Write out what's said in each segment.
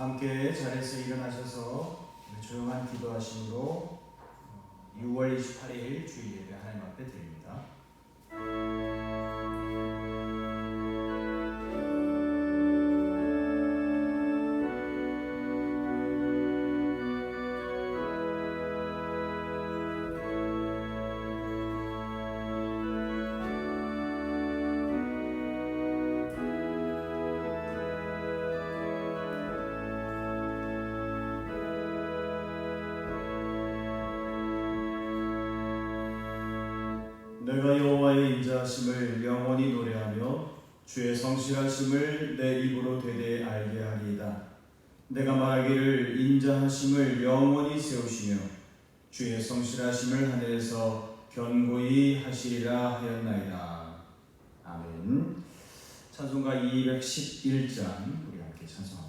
함께 자리에서 일어나셔서 조용한 기도하심으로 6월 28일 주일 예배 하나님 앞에 드립니다. 내가 여호와의 인자하심을 영원히 노래하며 주의 성실하심을 내 입으로 되되 알게 하리이다. 내가 말하기를 인자하심을 영원히 세우시며 주의 성실하심을 하늘에서 견고히 하시리라 하였나이다. 아멘. 찬송가 211장 우리 함께 찬송합니다.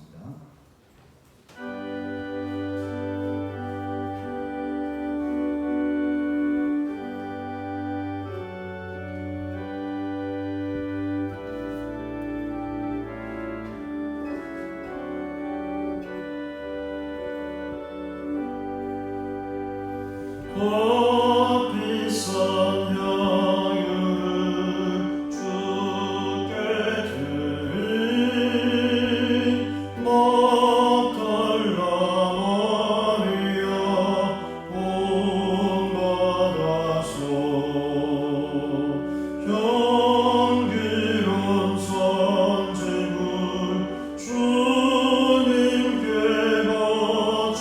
빛선 향유를 주께 드린 막달라 마리아 본받아서 향기로운 선제물 주님께 바치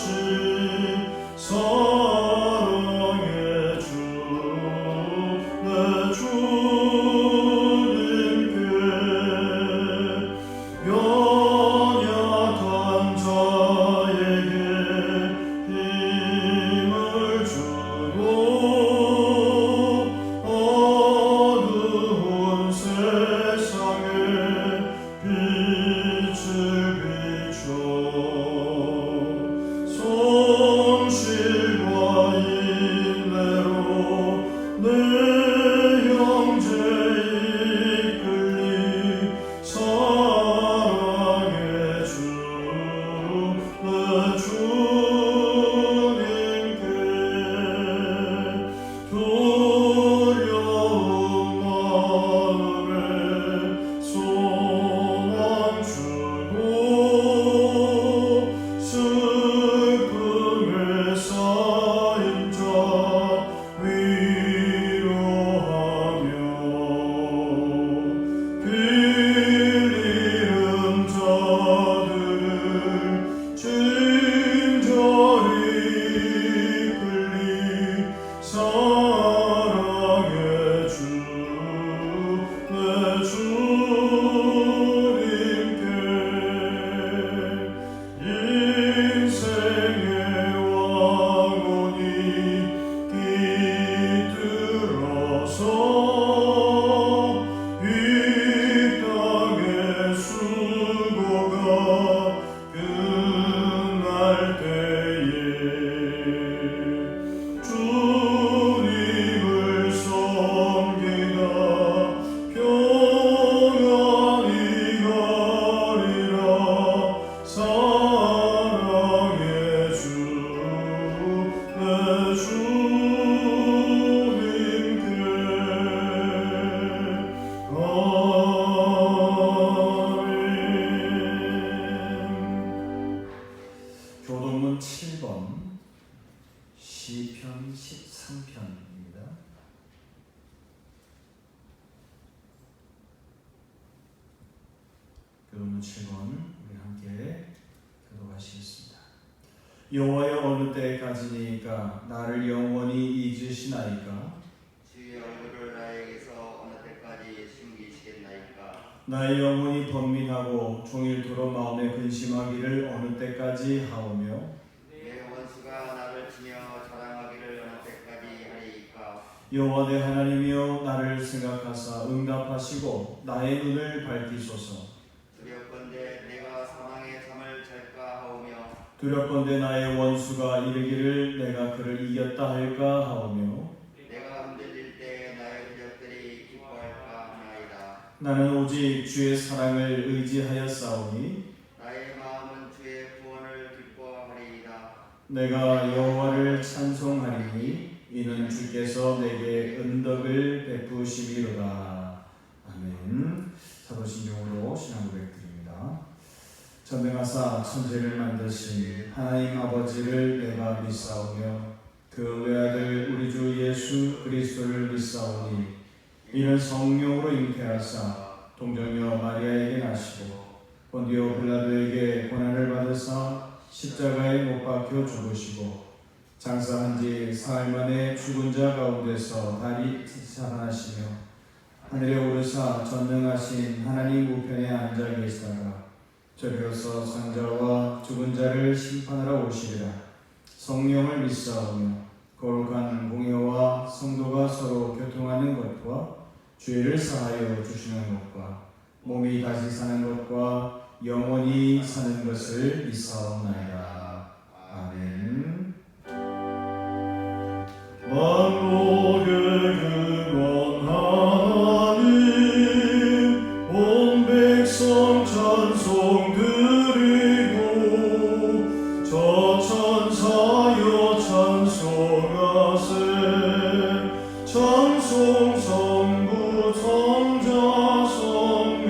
교동문 7번 시편 13편입니다. 교동문 7번 우리 함께 교독하시겠습니다. 여호와여 어느 때까지니까 나를 영원히 잊으시나이까? 주의 얼굴을 나에게서 어느 때까지 숨기시겠나이까? 나의 영혼이 번민하고 종일토록 마음에 근심하기를 어느 때까지 하오며 내 원수가 나를 치며 자랑하기를 어느 때까지 하리이까? 여호와 내 하나님이여 나를 생각하사 응답하시고 나의 눈을 밝히소서. 두렵건대 내가 사망의 잠을 잘까 하오며 두렵건대 나의 원수가 이르기를 내가 그를 이겼다 할까 하오며 내가 흔들릴 때 나의 흔적들이 기뻐할까 하나이다. 나는 오직 주의 사랑을 의지하였사오니 나의 마음은 주의 구원 내가 여호와를 찬송하리니 이는 주께서 내게 은덕을 베푸심이로다. 아멘. 사도신경으로 신앙 고백드립니다. 전능하사 천지를 만드신 하나님 아버지를 내가 믿사오며 그 외아들 우리 주 예수 그리스도를 믿사오니 이는 성령으로 잉태하사 동정녀 마리아에게 나시고 본디오 빌라도에게 고난을 받으사 십자가에 못 박혀 죽으시고 장사한 지 사흘 만에 죽은 자 가운데서 다시 살아나시며 하늘에 오르사 전능하신 하나님 우편에 앉아 계시다가 저리로서 산자와 죽은 자를 심판하러 오시리라. 성령을 믿사오며 거룩한 공예와 성도가 서로 교통하는 것과 죄를 사하여 주시는 것과 몸이 다시 사는 것과 영원히 사는 것을 믿사옵나이다. 아멘. 만국을 근원하는 온 백성 찬송 드리고 저 천사여 찬송하세. 찬송 성부 성자 성령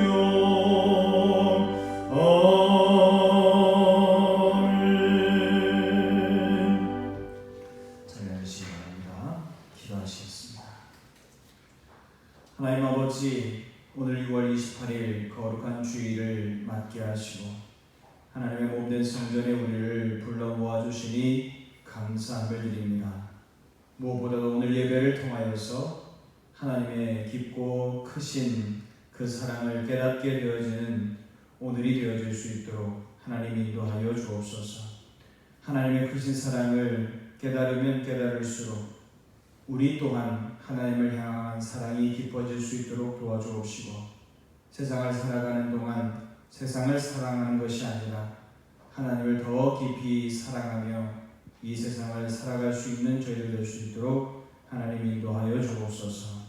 하나님 아버지, 오늘 6월 28일 거룩한 주일을 맞게 하시고 하나님의 몸된 성전에 우리를 불러 모아주시니 감사함을 드립니다. 무엇보다도 오늘 예배를 통하여서 하나님의 깊고 크신 그 사랑을 깨닫게 되어지는 오늘이 되어질 수 있도록 하나님 인도하여 주옵소서. 하나님의 크신 사랑을 깨달으면 깨달을수록 우리 또한 하나님을 향한 사랑이 깊어질 수 있도록 도와주옵시고 세상을 살아가는 동안 세상을 사랑하는 것이 아니라 하나님을 더 깊이 사랑하며 이 세상을 살아갈 수 있는 저희들 될 수 있도록 하나님 인도하여 주옵소서.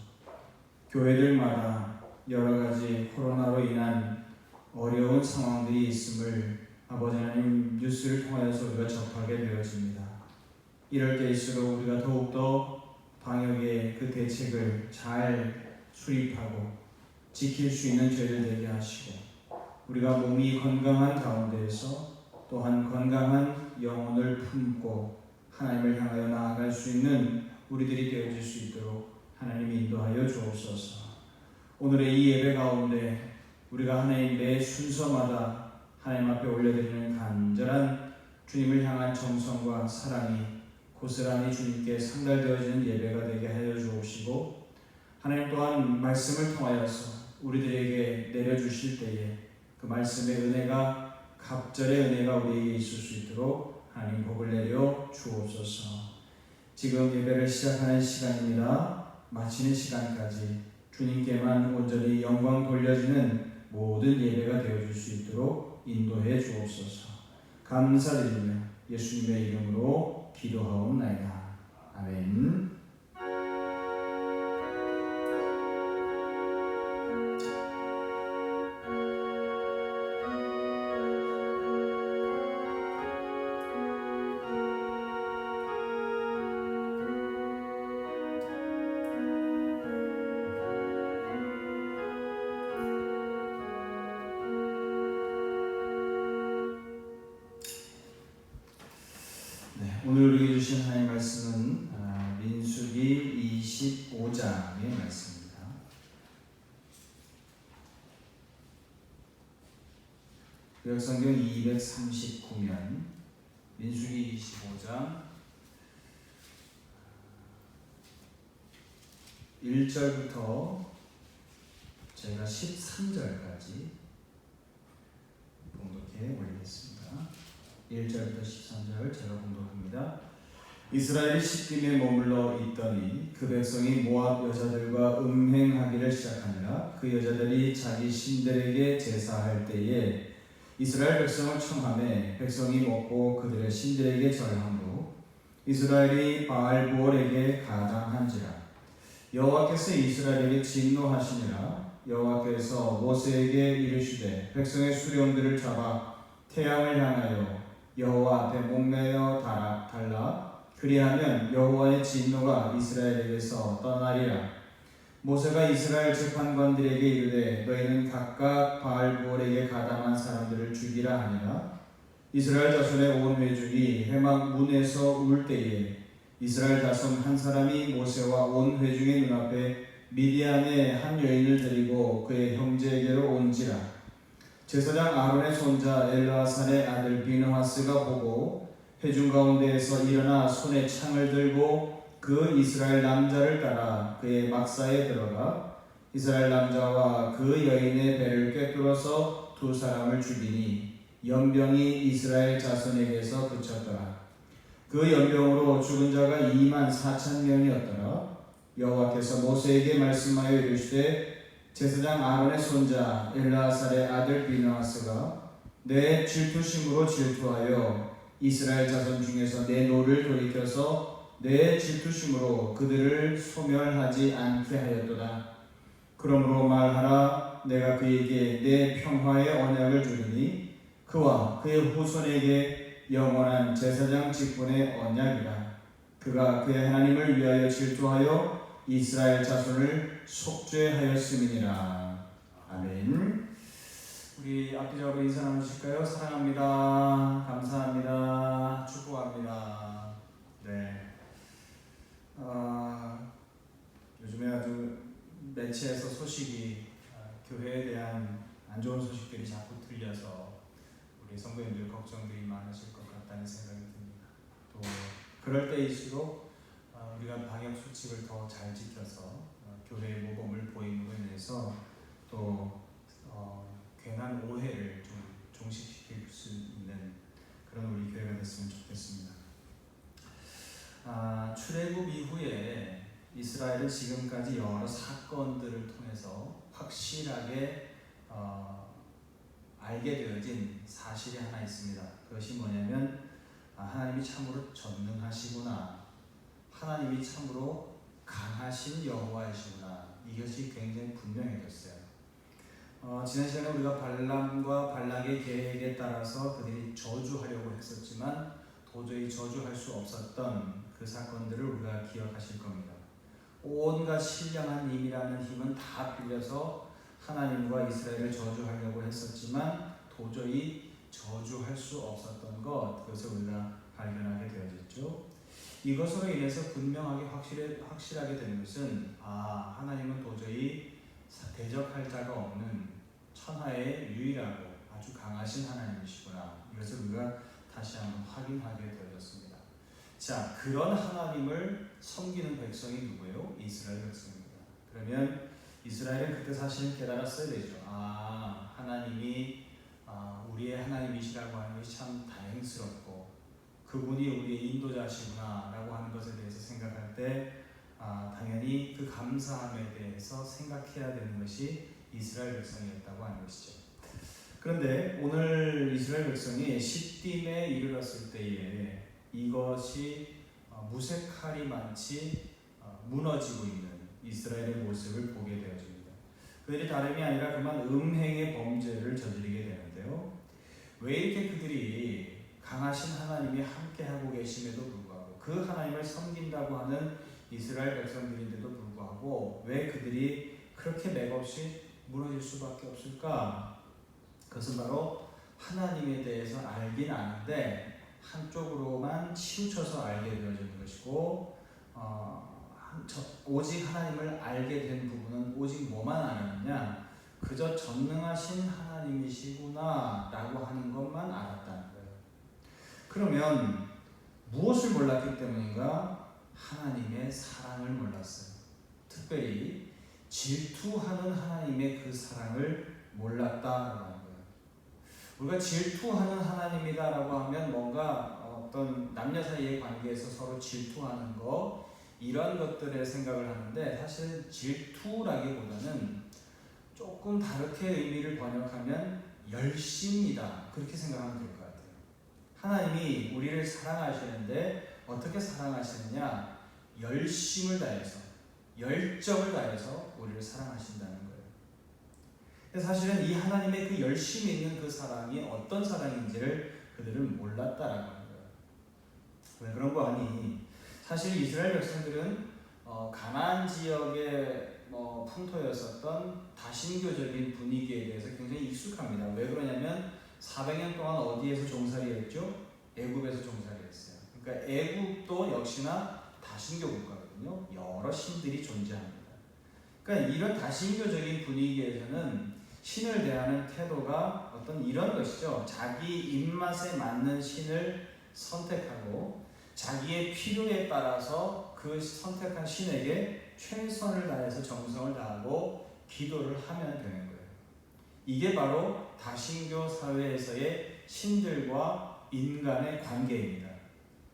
교회들마다 여러 가지 코로나로 인한 어려운 상황들이 있음을 아버지 하나님 뉴스를 통하여서 우리가 접하게 되어집니다. 이럴 때일수록 우리가 더욱더 방역의 그 대책을 잘 수립하고 지킬 수 있는 저희들 되게 하시고 우리가 몸이 건강한 가운데에서 또한 건강한 영혼을 품고 하나님을 향하여 나아갈 수 있는 우리들이 되어질 수 있도록 하나님이 인도하여 주옵소서. 오늘의 이 예배 가운데 우리가 하나님 매 순서마다 하나님 앞에 올려드리는 간절한 주님을 향한 정성과 사랑이 고스란히 주님께 상달되어지는 예배가 되게 하여 주옵시고 하나님 또한 말씀을 통하여서 우리들에게 내려주실 때에 그 말씀의 은혜가 갑절의 은혜가 우리에게 있을 수 있도록 하나님 복을 내려 주옵소서. 지금 예배를 시작하는 시간입니다. 마치는 시간까지 주님께만 온전히 영광 돌려지는 모든 예배가 되어줄 수 있도록 인도해 주옵소서. 감사드리며 예수님의 이름으로 기도하옵나이다. 아멘. 오늘 우리에게 주신 하나님의 말씀은 민수기 25장의 말씀입니다. 구약성경 239면 민수기 25장 1절부터 저희가 13절까지 봉독해 올리겠습니다. 1절부터 13절 제가 봉독합니다. 이스라엘이 시딤에 머물러 있더니 그 백성이 모압 여자들과 음행하기를 시작하니라. 그 여자들이 자기 신들에게 제사할 때에 이스라엘 백성을 청하매 백성이 먹고 그들의 신들에게 절함으로 이스라엘이 바알부올에게 가당한지라. 여호와께서 이스라엘에게 진노하시니라. 여호와께서 모세에게 이르시되 백성의 수령들을 잡아 태양을 향하여 여호와 앞에 목매어 달라. 그리하면 여호와의 진노가 이스라엘에게서 떠나리라. 모세가 이스라엘 재판관들에게 이르되 너희는 각각 바알부올에게 가담한 사람들을 죽이라 하니라. 이스라엘 자손의 온 회중이 회막 문에서 울 때에 이스라엘 자손 한 사람이 모세와 온 회중의 눈앞에 미디안의 한 여인을 데리고 그의 형제에게로 온지라. 제사장 아론의 손자 엘르아살의 아들 비느하스가 보고 회중 가운데에서 일어나 손에 창을 들고 그 이스라엘 남자를 따라 그의 막사에 들어가 이스라엘 남자와 그 여인의 배를 꿰뚫어서 두 사람을 죽이니 연병이 이스라엘 자손에게서 그쳤더라. 그 연병으로 죽은 자가 24,000명이었더라. 여호와께서 모세에게 말씀하여 이르시되 제사장 아론의 손자 엘르아살의 아들 비느하스가 내 질투심으로 질투하여 이스라엘 자손 중에서 내 노를 돌이켜서 내 질투심으로 그들을 소멸하지 않게 하였도다. 그러므로 말하라. 내가 그에게 내 평화의 언약을 주리니 그와 그의 후손에게 영원한 제사장 직분의 언약이라. 그가 그의 하나님을 위하여 질투하여 이스라엘 자손을 속죄하였음이니라. 아멘. 우리 앞뒤적으로 인사 나누실까요? 사랑합니다. 감사합니다. 축복합니다. 네. 요즘에 아주 매체에서 소식이 교회에 대한 안 좋은 소식들이 자꾸 들려서 우리 성도님들 걱정들이 많으실 것 같다는 생각이 듭니다. 또 그럴 때일수록 우리가 방역 수칙을 더 잘 지켜서 교회의 모범을 보임으로 인해서 또 괜한 오해를 좀 종식시킬 수 있는 그런 우리 교회가 됐으면 좋겠습니다. 출애굽 이후에 이스라엘은 지금까지 여러 사건들을 통해서 확실하게 알게 되어진 사실이 하나 있습니다. 그것이 뭐냐면 하나님이 참으로 전능하시구나, 하나님이 참으로 강하신 여호와이시구나, 이것이 굉장히 분명해졌어요. 지난 시간에 우리가 발람과 발락의 계획에 따라서 그들이 저주하려고 했었지만 도저히 저주할 수 없었던 그 사건들을 우리가 기억하실 겁니다. 온갖 신령한 힘이라는 힘은 다 빌려서 하나님과 이스라엘을 저주하려고 했었지만 도저히 저주할 수 없었던 그것을 우리가 발견하게 되어졌죠. 이것으로 인해서 분명하게 확실하게 되는 것은 하나님은 도저히 대적할 자가 없는 천하의 유일하고 아주 강하신 하나님이시구나, 이것을 우리가 다시 한번 확인하게 되어졌습니다. 자, 그런 하나님을 섬기는 백성이 누구예요? 이스라엘 백성입니다. 그러면 이스라엘은 그때 사실은 깨달았어야 되죠. 하나님이 우리의 하나님이시라고 하는 것이 참 다행스럽고 그분이 우리의 인도자시구나 라고 하는 것에 대해서 생각할 때 당연히 그 감사함에 대해서 생각해야 되는 것이 이스라엘 백성이었다고 하는 것이죠. 그런데 오늘 이스라엘 백성이 시딤에 이르렀을 때에 이것이 무색할이 많이 무너지고 있는 이스라엘의 모습을 보게 되어집니다. 그들이 다름이 아니라 그만 음행의 범죄를 저지르게 되는데요. 왜 이렇게 그들이 강하신 하나님이 함께하고 계심에도 불구하고 그 하나님을 섬긴다고 하는 이스라엘 백성들인데도 불구하고 왜 그들이 그렇게 맥없이 무너질 수밖에 없을까? 그것은 바로 하나님에 대해서 알긴 아는데 한쪽으로만 치우쳐서 알게 되어지는 것이고 오직 하나님을 알게 된 부분은 오직 뭐만 아느냐? 그저 전능하신 하나님이시구나 라고 하는 것만 알았다는 거예요. 그러면 무엇을 몰랐기 때문인가? 하나님의 사랑을 몰랐어요. 특별히 질투하는 하나님의 그 사랑을 몰랐다라고 하는 거예요. 우리가 질투하는 하나님이다라고 하면 뭔가 어떤 남녀 사이의 관계에서 서로 질투하는 거, 이런 것들의 생각을 하는데 사실은 질투라기보다는 조금 다르게 의미를 번역하면 열심이다, 그렇게 생각하면 될 것 같아요. 하나님이 우리를 사랑하시는데 어떻게 사랑하시느냐? 열심을 다해서, 열정을 다해서 우리를 사랑하신다는 거예요. 사실은 이 하나님의 그 열심이 있는 그 사랑이 어떤 사랑인지를 그들은 몰랐다라고 하는 거예요. 왜 그런 거 아니? 사실 이스라엘 백성들은 가나안 지역의 풍토였었던 다신교적인 분위기에 대해서 굉장히 익숙합니다. 왜 그러냐면 400년 동안 어디에서 종살이했죠? 애굽에서 종살이했어요. 그러니까 애굽도 역시나 다신교 국가거든요. 여러 신들이 존재합니다. 그러니까 이런 다신교적인 분위기에서는 신을 대하는 태도가 어떤 이런 것이죠. 자기 입맛에 맞는 신을 선택하고 자기의 필요에 따라서 그 선택한 신에게 최선을 다해서 정성을 다하고 기도를 하면 되는 거예요. 이게 바로 다신교 사회에서의 신들과 인간의 관계입니다.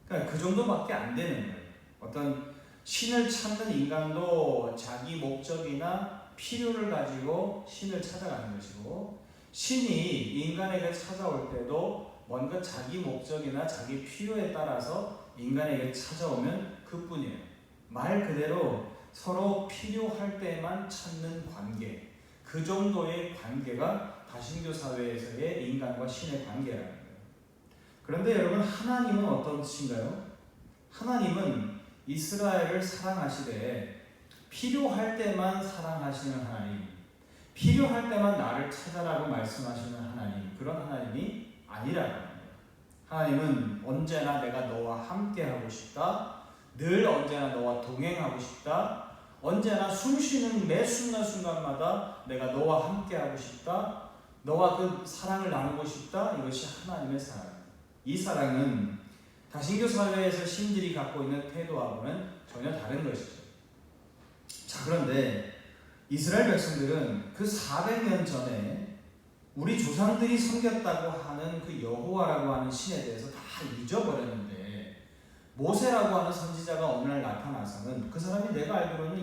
그러니까 그 정도밖에 안 되는 거예요. 어떤 신을 찾는 인간도 자기 목적이나 필요를 가지고 신을 찾아가는 것이고, 신이 인간에게 찾아올 때도 뭔가 자기 목적이나 자기 필요에 따라서 인간에게 찾아오면 그뿐이에요. 말 그대로 서로 필요할 때만 찾는 관계, 그 정도의 관계가 다신교 사회에서의 인간과 신의 관계라는 거예요. 그런데 여러분, 하나님은 어떤 신가요? 하나님은 이스라엘을 사랑하시되 필요할 때만 사랑하시는 하나님, 필요할 때만 나를 찾아라고 말씀하시는 하나님, 그런 하나님이 아니라는 거예요. 하나님은 언제나 내가 너와 함께하고 싶다, 늘 언제나 너와 동행하고 싶다, 언제나 숨쉬는 매 순간순간마다 내가 너와 함께하고 싶다, 너와 그 사랑을 나누고 싶다. 이것이 하나님의 사랑입니다. 이 사랑은 다신교 사회에서 신들이 갖고 있는 태도하고는 전혀 다른 것이죠. 자, 그런데 이스라엘 백성들은 그 400년 전에 우리 조상들이 섬겼다고 하는 그 여호와라고 하는 신에 대해서 다 잊어버렸는데, 모세라고 하는 선지자가 어느 날 나타나서는, 그 사람이 내가 알기로는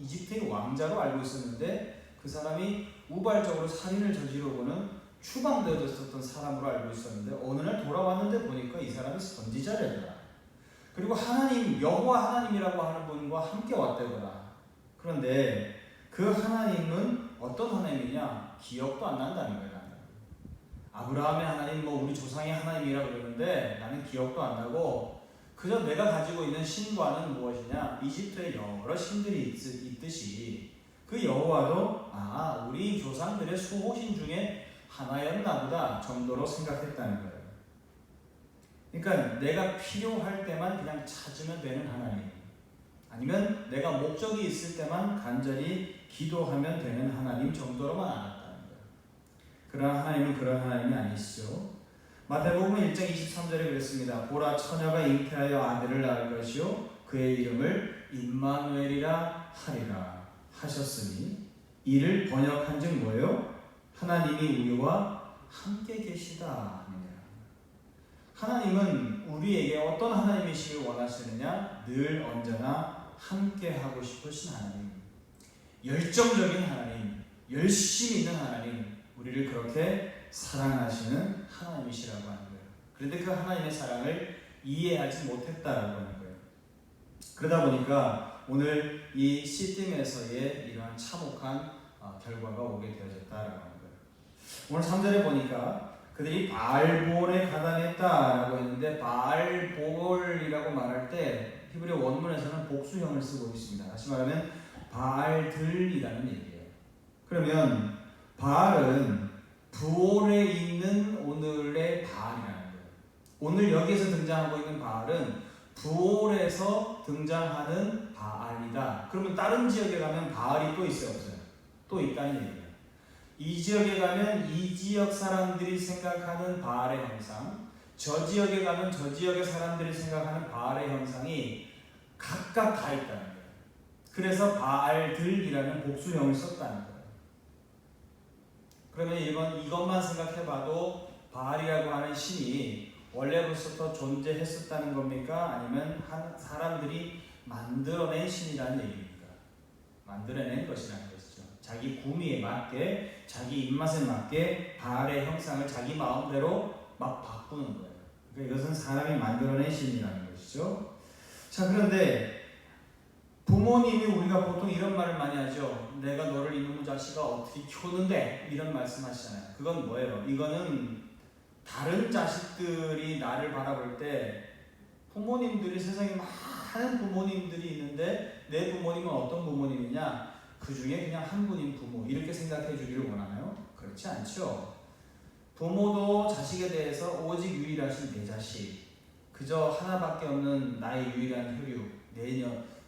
이집트의 왕자로 알고 있었는데 그 사람이 우발적으로 살인을 저지르고는 추방되어졌었던 사람으로 알고 있었는데, 어느 날 돌아왔는데 보니까 이 사람이 선지자래더라. 그리고 하나님, 여호와 하나님이라고 하는 분과 함께 왔대더라. 그런데 그 하나님은 어떤 하나님이냐? 기억도 안 난다는 거예요. 아브라함의 하나님, 우리 조상의 하나님이라고 그러는데 나는 기억도 안 나고, 그저 내가 가지고 있는 신과는 무엇이냐? 이집트에 여러 신들이 있듯이 그 여호와도 우리 조상들의 수호신 중에 하나였나 보다 정도로 생각했다는 거예요. 그러니까 내가 필요할 때만 그냥 찾으면 되는 하나님, 아니면 내가 목적이 있을 때만 간절히 기도하면 되는 하나님 정도로만 알았다는 거예요. 그러나 하나님은 그런 하나님이 아니시죠. 마태복음 1장 23절에 그랬습니다. 보라, 처녀가 잉태하여 아들을 낳을 것이요 그의 이름을 임마누엘이라 하리라 하셨으니, 이를 번역한즉 뭐예요? 하나님이 우리와 함께 계시다 합니다. 하나님은 우리에게 어떤 하나님이시길 원하시느냐? 늘 언제나 함께 하고 싶으신 하나님, 열정적인 하나님, 열심히 있는 하나님, 우리를 그렇게 사랑하시는 하나님이시라고 하는 거예요. 그런데 그 하나님의 사랑을 이해하지 못했다라고 하는 거예요. 그러다 보니까 오늘 이 시딤에서의 이러한 참혹한 결과가 오게 되어졌다라고 하는 거예요. 오늘 3절에 보니까 그들이 바알볼에 가담했다라고 했는데, 바알볼이라고 말할 때 히브리 원문에서는 복수형을 쓰고 있습니다. 다시 말하면 바알들이라는 얘기예요. 그러면 바알은 부올에 있는 오늘의 바알이라는 거예요. 오늘 여기에서 등장하고 있는 바알은 부올에서 등장하는 바알이다. 그러면 다른 지역에 가면 바알이 또 있어요, 없어요? 또 있다는 얘기예요. 이 지역에 가면 이 지역 사람들이 생각하는 바알의 형상, 저 지역에 가면 저 지역의 사람들이 생각하는 바알의 형상이 각각 다 있다는 거예요. 그래서 바알들이라는 복수형을 썼다는 거예요. 그러면 이것만 생각해봐도 바알이라고 하는 신이 원래부터 존재했었다는 겁니까? 아니면 사람들이 만들어낸 신이라는 얘기입니까? 만들어낸 것이라는 것이죠. 자기 구미에 맞게, 자기 입맛에 맞게 바알의 형상을 자기 마음대로 막 바꾸는 거예요. 그러니까 이것은 사람이 만들어낸 신이라는 것이죠. 자, 그런데 부모님이, 우리가 보통 이런 말을 많이 하죠. 내가 너를 이놈의 자식아 어떻게 키우는데, 이런 말씀 하시잖아요. 그건 뭐예요? 이거는 다른 자식들이 나를 바라볼 때 부모님들이 세상에 많은 부모님들이 있는데 내 부모님은 어떤 부모님이냐? 그 중에 그냥 한 분인 부모 이렇게 생각해 주기를 원하나요? 그렇지 않죠. 부모도 자식에 대해서 오직 유일하신 내 자식, 그저 하나밖에 없는 나의 유일한 혈육,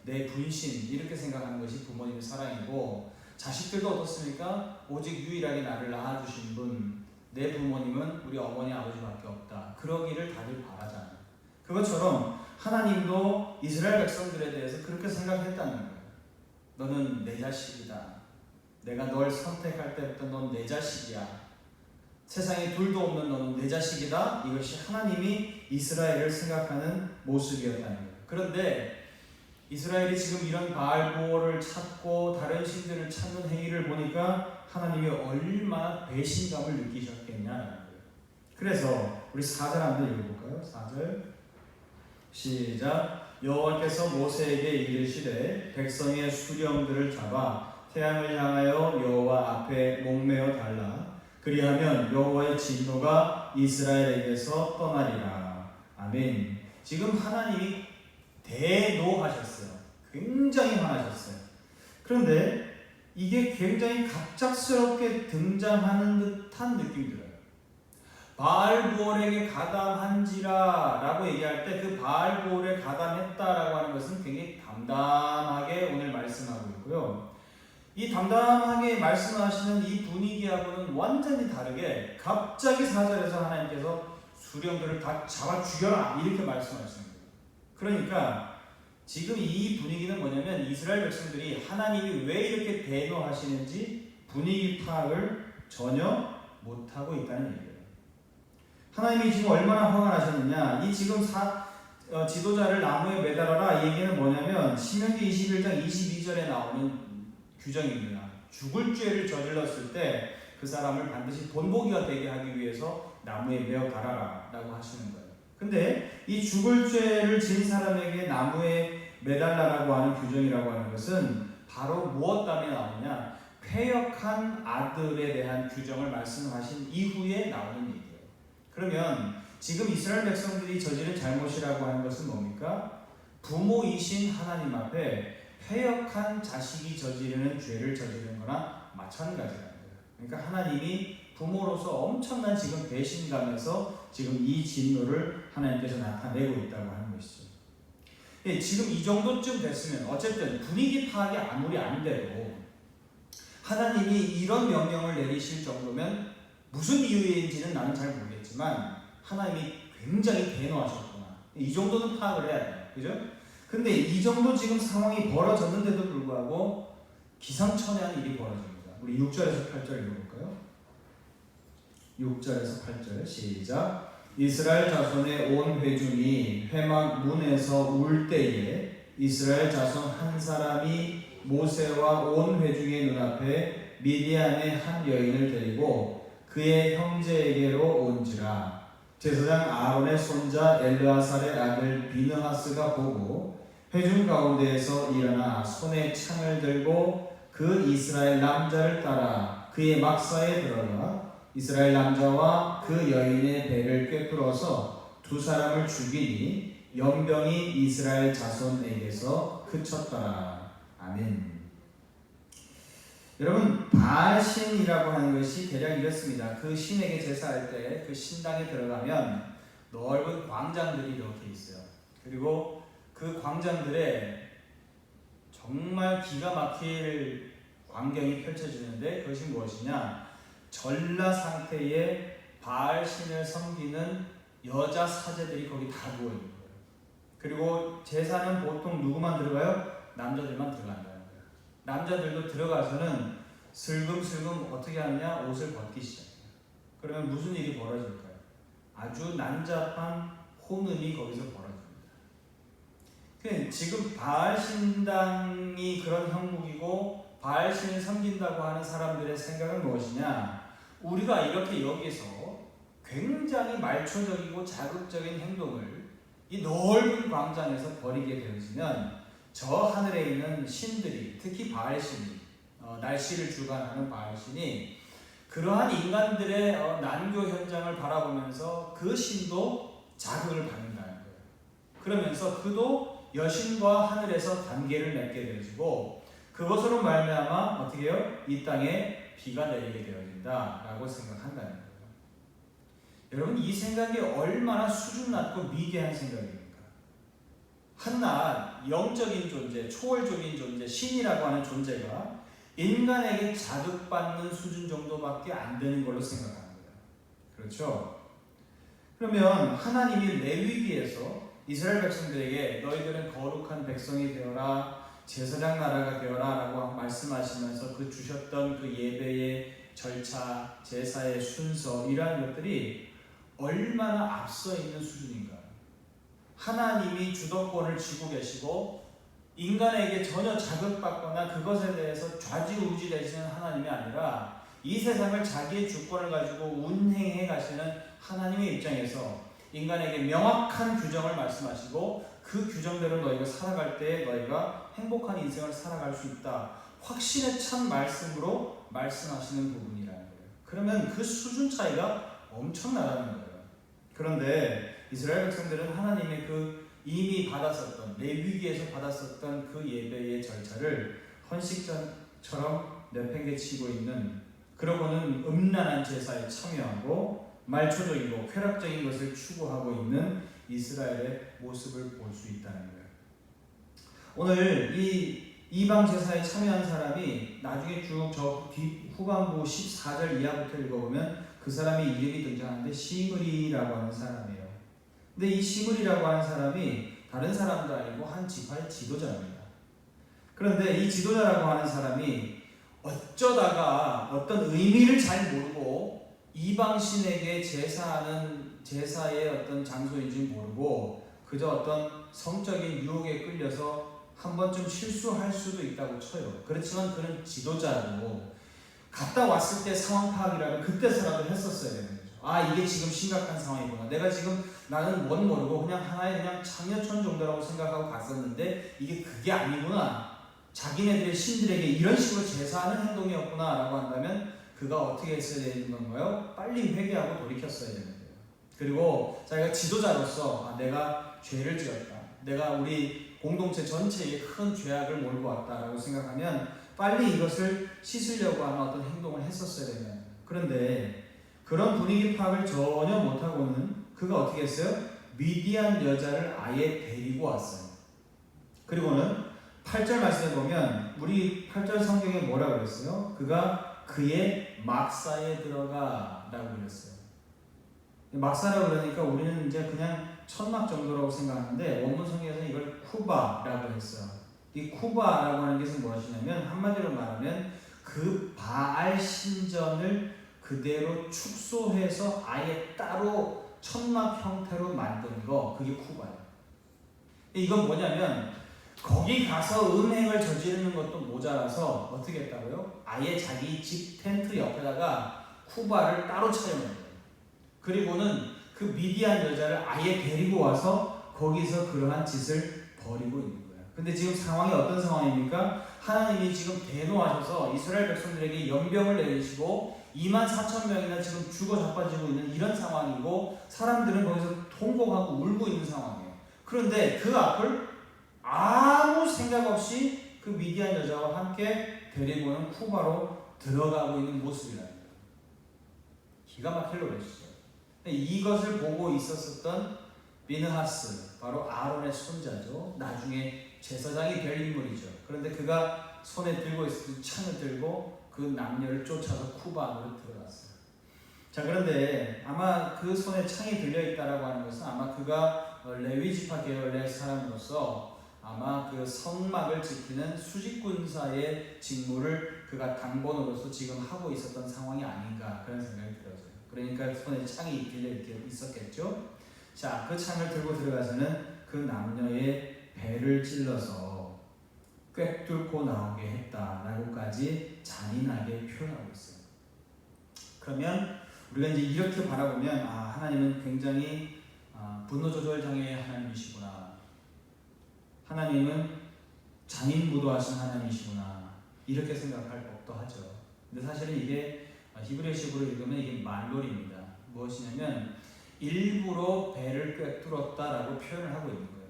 내 분신 이렇게 생각하는 것이 부모님의 사랑이고, 자식들도 어떻습니까? 오직 유일하게 나를 낳아주신 분, 내 부모님은 우리 어머니 아버지밖에 없다. 그러기를 다들 바라잖아요. 그것처럼 하나님도 이스라엘 백성들에 대해서 그렇게 생각했다는 거예요. 너는 내 자식이다. 내가 널 선택할 때부터 넌 내 자식이야. 세상에 둘도 없는 너는 내 자식이다. 이것이 하나님이 이스라엘을 생각하는 모습이었다는 거예요. 그런데 이스라엘이 지금 이런 바알보를 찾고 다른 신들을 찾는 행위를 보니까 하나님이 얼마나 배신감을 느끼셨겠냐는 거예요. 그래서 우리 4절 한번 읽어볼까요? 4절 시작. 여호와께서 모세에게 이르시되 백성의 수령들을 잡아 태양을 향하여 여호와 앞에 목매어 달라. 그리하면 여호와의 진노가 이스라엘에게서 떠나리라. 아멘. 지금 하나님이 대노하셨어요. 굉장히 화나셨어요. 그런데 이게 굉장히 갑작스럽게 등장하는 듯한 느낌이 들어요. 바알보올에게 가담한지라 라고 얘기할 때 그 바알보올에 가담했다라고 하는 것은 굉장히 담담하게 오늘 말씀하고 있고요. 이 담담하게 말씀하시는 이 분위기하고는 완전히 다르게 갑자기 4절에서 하나님께서 수령들을 다 잡아 죽여라 이렇게 말씀하시는 거예요. 그러니까 지금 이 분위기는 뭐냐면 이스라엘 백성들이 하나님이 왜 이렇게 대노하시는지 분위기 파악을 전혀 못하고 있다는 얘기예요. 하나님이 지금 얼마나 화가 나셨느냐. 이 지금 지도자를 나무에 매달아라 이 얘기는 뭐냐면 신명기 21장 22절에 나오는 규정입니다. 죽을 죄를 저질렀을 때 그 사람을 반드시 본보기가 되게 하기 위해서 나무에 매어 달아라 라고 하시는 거예요. 근데 이 죽을 죄를 진 사람에게 나무에 매달라라고 하는 규정이라고 하는 것은 바로 무엇 때문에 나오냐? 패역한 아들에 대한 규정을 말씀하신 이후에 나오는 얘기예요. 그러면 지금 이스라엘 백성들이 저지른 잘못이라고 하는 것은 뭡니까? 부모이신 하나님 앞에 패역한 자식이 저지르는 죄를 저지르는 거나 마찬가지라는 거예요. 그러니까 하나님이 부모로서 엄청난 지금 배신감에서 지금 이 진노를 하나님께서 나타내고 있다고 하는 것이죠. 지금 이 정도쯤 됐으면 어쨌든 분위기 파악이 아무리 안 돼도 하나님이 이런 명령을 내리실 정도면 무슨 이유인지는 나는 잘 모르겠지만 하나님이 굉장히 대노하셨구나. 이 정도는 파악을 해야 돼요. 그죠? 근데 이 정도 지금 상황이 벌어졌는데도 불구하고 기상천외한 일이 벌어집니다. 우리 6절에서 8절 읽어볼까요? 6절에서 8절 시작. 이스라엘 자손의 온 회중이 회막 문에서 울 때에 이스라엘 자손 한 사람이 모세와 온 회중의 눈앞에 미디안의 한 여인을 데리고 그의 형제에게로 온지라. 제사장 아론의 손자 엘르아살의 아들 비느하스가 보고 회중 가운데에서 일어나 손에 창을 들고 그 이스라엘 남자를 따라 그의 막사에 들어가 이스라엘 남자와 그 여인의 배를 꿰뚫어서 두 사람을 죽이니 연병이 이스라엘 자손에게서 그쳤더라. 아멘. 여러분, 바알신이라고 하는 것이 대략 이렇습니다. 그 신에게 제사할 때 그 신당에 들어가면 넓은 광장들이 이렇게 있어요. 그리고 그 광장들에 정말 기가 막힐 광경이 펼쳐지는데 그것이 무엇이냐? 전라 상태의 바알신을 섬기는 여자 사제들이 거기 다 누워 있는 거예요. 그리고 제사는 보통 누구만 들어가요? 남자들만 들어간다는 거예요. 남자들도 들어가서는 슬금슬금 어떻게 하느냐? 옷을 벗기 시작해요. 그러면 무슨 일이 벌어질까요? 아주 난잡한 혼음이 거기서 벌어집니다. 지금 바알신당이 그런 형국이고 바알신을 섬긴다고 하는 사람들의 생각은 무엇이냐? 우리가 이렇게 여기서 굉장히 말초적이고 자극적인 행동을 이 넓은 광장에서 벌이게 되어지면 저 하늘에 있는 신들이, 특히 바알신이, 날씨를 주관하는 바알신이 그러한 인간들의 난교 현장을 바라보면서 그 신도 자극을 받는다는 거예요. 그러면서 그도 여신과 하늘에서 관계를 맺게 되어지고 그것으로 말미암아 어떻게 해요? 이 땅에 비가 내리게 되어진다라고 생각한다는 거예요. 여러분 이 생각이 얼마나 수준 낮고 미개한 생각입니까? 한낱 영적인 존재, 초월적인 존재, 신이라고 하는 존재가 인간에게 자극받는 수준 정도밖에 안 되는 걸로 생각하는 거예요. 그렇죠? 그러면 하나님이 레위기에서 이스라엘 백성들에게 너희들은 거룩한 백성이 되어라, 제사장 나라가 되어라 라고 말씀하시면서 그 주셨던 그 예배의 절차, 제사의 순서 이러한 것들이 얼마나 앞서 있는 수준인가. 하나님이 주도권을 쥐고 계시고 인간에게 전혀 자극받거나 그것에 대해서 좌지우지 되시는 하나님이 아니라 이 세상을 자기의 주권을 가지고 운행해 가시는 하나님의 입장에서 인간에게 명확한 규정을 말씀하시고 그 규정대로 너희가 살아갈 때 너희가 행복한 인생을 살아갈 수 있다. 확신에 찬 말씀으로 말씀하시는 부분이라는 거예요. 그러면 그 수준 차이가 엄청나다는 거예요. 그런데 이스라엘 백성들은 하나님의 그 이미 받았었던 레위기에서 받았었던 그 예배의 절차를 헌식전처럼 내팽개치고 있는, 그러고는 음란한 제사에 참여하고 말초적이고 쾌락적인 것을 추구하고 있는 이스라엘의 모습을 볼 수 있다는 거예요. 오늘 이 이방 제사에 참여한 사람이 나중에 쭉 저 후반부 14절 이하부터 읽어보면 그 사람의 이름이 등장하는데 시므리라고 하는 사람이에요. 근데 이 시므리라고 하는 사람이 다른 사람도 아니고 한 지파의 지도자입니다. 그런데 이 지도자라고 하는 사람이 어쩌다가 어떤 의미를 잘 모르고 이방신에게 제사하는 제사의 어떤 장소인지 모르고 그저 어떤 성적인 유혹에 끌려서 한 번쯤 실수할 수도 있다고 쳐요. 그렇지만 그는 지도자고 갔다 왔을 때 상황 파악이라도 그때서라도 했었어야 되는 거죠. 아, 이게 지금 심각한 상황이구나. 내가 지금 나는 뭔 모르고 그냥 하나의 그냥 창녀촌 정도라고 생각하고 갔었는데 이게 그게 아니구나. 자기네들의 신들에게 이런 식으로 제사하는 행동이었구나 라고 한다면 그가 어떻게 했어야 되는 건가요? 빨리 회개하고 돌이켰어야 되는 거예요. 그리고 자기가 지도자로서 내가 죄를 지었다. 내가 우리 공동체 전체에 큰 죄악을 몰고 왔다라고 생각하면 빨리 이것을 씻으려고 하는 어떤 행동을 했었어야 되는 거예요. 그런데 그런 분위기 파악을 전혀 못하고는 그가 어떻게 했어요? 미디안 여자를 아예 데리고 왔어요. 그리고는 8절 말씀에 보면 우리 8절 성경에 뭐라고 그랬어요? 그가 그의 막사에 들어가 라고 그랬어요. 막사라고 그러니까 우리는 이제 그냥 천막 정도라고 생각하는데 원문 성경에서는 이걸 쿠바라고 했어요. 이 쿠바라고 하는 것은 무엇이냐면 한마디로 말하면 그 바알 신전을 그대로 축소해서 아예 따로 천막 형태로 만든 거, 그게 쿠바예요. 이건 뭐냐면 거기 가서 음행을 저지르는 것도 모자라서 어떻게 했다고요? 아예 자기 집 텐트 옆에다가 쿠바를 따로 차려놓은 거예요. 그리고는 그 미디안 여자를 아예 데리고 와서 거기서 그러한 짓을 벌이고 있는 거예요. 근데 지금 상황이 어떤 상황입니까? 하나님이 지금 대노하셔서 이스라엘 백성들에게 연병을 내리시고 24,000명이나 지금 죽어 자빠지고 있는 이런 상황이고 사람들은 거기서 통곡하고 울고 있는 상황이에요. 그런데 그 앞을 아무 생각 없이 그 미디안 여자와 함께 데리고는 쿠바로 들어가고 있는 모습이랍니다. 기가 막힐 노릇이죠. 이것을 보고 있었었던 비느하스, 바로 아론의 손자죠. 나중에 제사장이 될 인물이죠. 그런데 그가 손에 들고 있었던 창을 들고 그 남녀를 쫓아서 쿠바 안으로 들어갔어요. 자, 그런데 아마 그 손에 창이 들려있다라고 하는 것은 아마 그가 레위 지파 계열의 사람으로서 아마 그 성막을 지키는 수직군사의 직무를 그가 당번으로서 지금 하고 있었던 상황이 아닌가 그런 생각이 들어져요. 그러니까 손에 창이 들려 있었겠죠. 자, 그 창을 들고 들어가서는 그 남녀의 배를 찔러서 꿰뚫고 나오게 했다라고까지 잔인하게 표현하고 있어요. 그러면 우리가 이제 이렇게 바라보면 하나님은 굉장히 분노 조절 장애의 하나님이시구나. 하나님은 장인무도하신 하나님이시구나. 이렇게 생각할 법도 하죠. 근데 사실은 이게 히브리식으로 읽으면 이게 말놀이입니다. 무엇이냐면 일부러 배를 꿰뚫었다라고 표현을 하고 있는 거예요.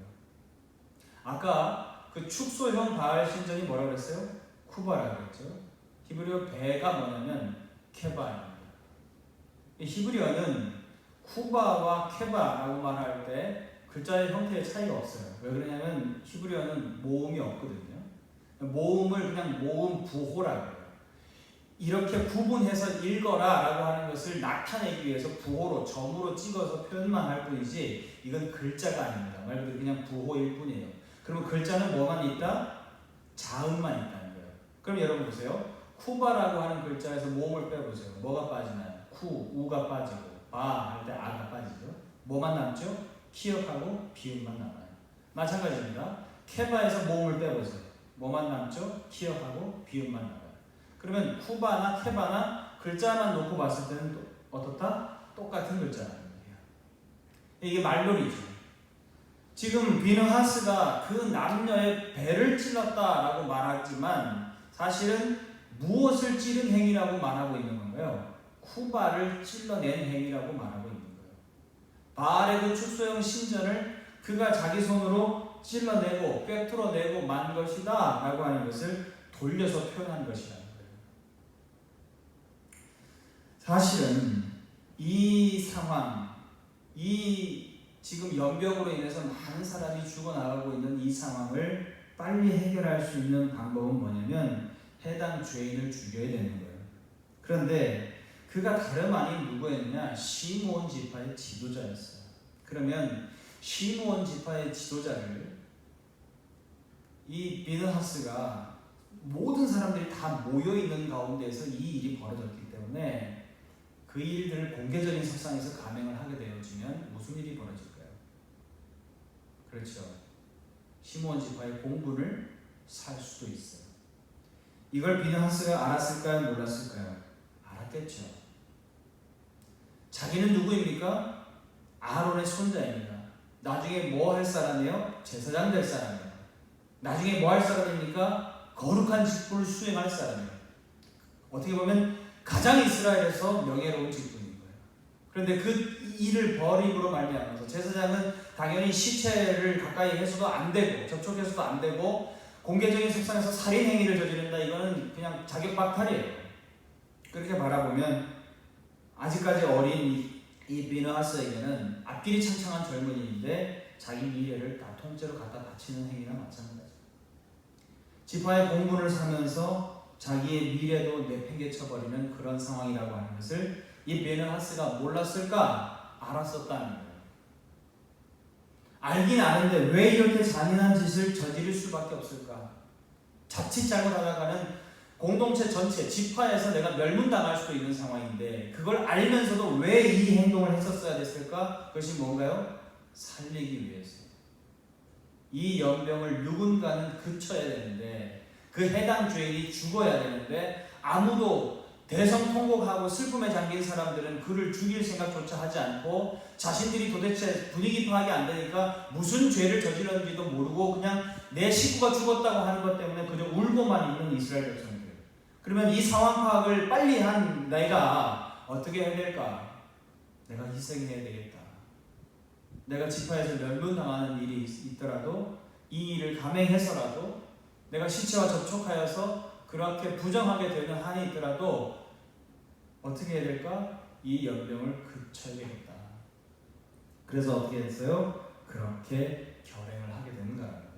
아까 그 축소형 바알 신전이 뭐라고 그랬어요? 쿠바라고 했죠. 히브리어 배가 뭐냐면 케바입니다. 이 히브리어는 쿠바와 케바라고 말할 때 글자의 형태의 차이가 없어요. 왜 그러냐면 히브리어는 모음이 없거든요. 모음을 그냥 모음 부호라고 해요. 이렇게 구분해서 읽어라 라고 하는 것을 나타내기 위해서 부호로 점으로 찍어서 표현만 할 뿐이지 이건 글자가 아닙니다. 말 그대로 그냥 부호일 뿐이에요. 그러면 글자는 뭐만 있다? 자음만 있다는 거예요. 그럼 여러분 보세요. 쿠바라고 하는 글자에서 모음을 빼보세요. 뭐가 빠지나요? 쿠, 우가 빠지고 바 할 때 아가 빠지죠. 뭐만 남죠? 키역하고 비음만 남아요. 마찬가지입니다. 케바에서 모음을 빼보세요. 뭐만 남죠? 키역하고 비음만 남아요. 그러면 쿠바나 케바나 글자만 놓고 봤을 때는 또 어떻다? 똑같은 글자라는 거예요. 이게 말놀이죠. 지금 비느하스가 그 남녀의 배를 찔렀다라고 말하지만 사실은 무엇을 찌른 행위라고 말하고 있는 건가요? 쿠바를 찔러낸 행위라고 말하고 있는 거예요. 바알의 그 축소형 신전을 그가 자기 손으로 찔러내고 꿰뚫어내고 만 것이다 라고 하는 것을 돌려서 표현한 것이라는 거예요. 사실은 이 상황, 이 지금 연병으로 인해서 많은 사람이 죽어나가고 있는 이 상황을 빨리 해결할 수 있는 방법은 뭐냐면 해당 죄인을 죽여야 되는 거예요. 그런데 그가 다름 아닌 누구였냐? 시므온 지파의 지도자였어요. 그러면 시므온 지파의 지도자를 이 비느하스가 모든 사람들이 다 모여있는 가운데에서 이 일이 벌어졌기 때문에 그 일들을 공개적인 석상에서 감행을 하게 되어지면 무슨 일이 벌어질까요? 그렇죠. 시므온 지파의 공분을 살 수도 있어요. 이걸 비느하스가 알았을까요? 몰랐을까요? 알았겠죠. 자기는 누구입니까? 아론의 손자입니다. 나중에 뭐 할 사람이에요? 제사장 될 사람이에요. 나중에 뭐 할 사람입니까? 거룩한 직분을 수행할 사람이에요. 어떻게 보면 가장 이스라엘에서 명예로운 직분인 거예요. 그런데 그 일을 버림으로 말미암아서 제사장은 당연히 시체를 가까이 해서도 안 되고 접촉해서도 안 되고 공개적인 석상에서 살인 행위를 저지른다. 이거는 그냥 자격 박탈이에요. 그렇게 바라보면 아직까지 어린 이 비느하스에게는 앞길이 창창한 젊은이인데 자기 미래를 다 통째로 갖다 바치는 행위나 마찬가지죠. 지파의 공분을 사면서 자기의 미래도 내팽개쳐버리는 그런 상황이라고 하는 것을 이 비느하스가 몰랐을까? 알았었다는 거예요. 알긴 아는데 왜 이렇게 잔인한 짓을 저지를 수밖에 없을까? 자칫 잘못하다가는 공동체 전체, 지파에서 내가 멸문당할 수도 있는 상황인데 그걸 알면서도 왜 이 행동을 했었어야 됐을까? 그것이 뭔가요? 살리기 위해서. 이 연병을 누군가는 그쳐야 되는데 그 해당 죄인이 죽어야 되는데 아무도 대성통곡하고 슬픔에 잠긴 사람들은 그를 죽일 생각조차 하지 않고 자신들이 도대체 분위기 파악이 안 되니까 무슨 죄를 저질렀는지도 모르고 그냥 내 식구가 죽었다고 하는 것 때문에 그저 울고만 있는 이스라엘 백성들. 그러면 이 상황 파악을 빨리 한 내가 어떻게 해야 될까? 내가 희생해야 되겠다. 내가 지파에서 멸문당하는 일이 있더라도 이 일을 감행해서라도 내가 시체와 접촉하여서 그렇게 부정하게 되는 한이 있더라도 어떻게 해야 될까? 이 연병을 그쳐야겠다. 그래서 어떻게 했어요? 그렇게 결행을 하게 되는 거예요.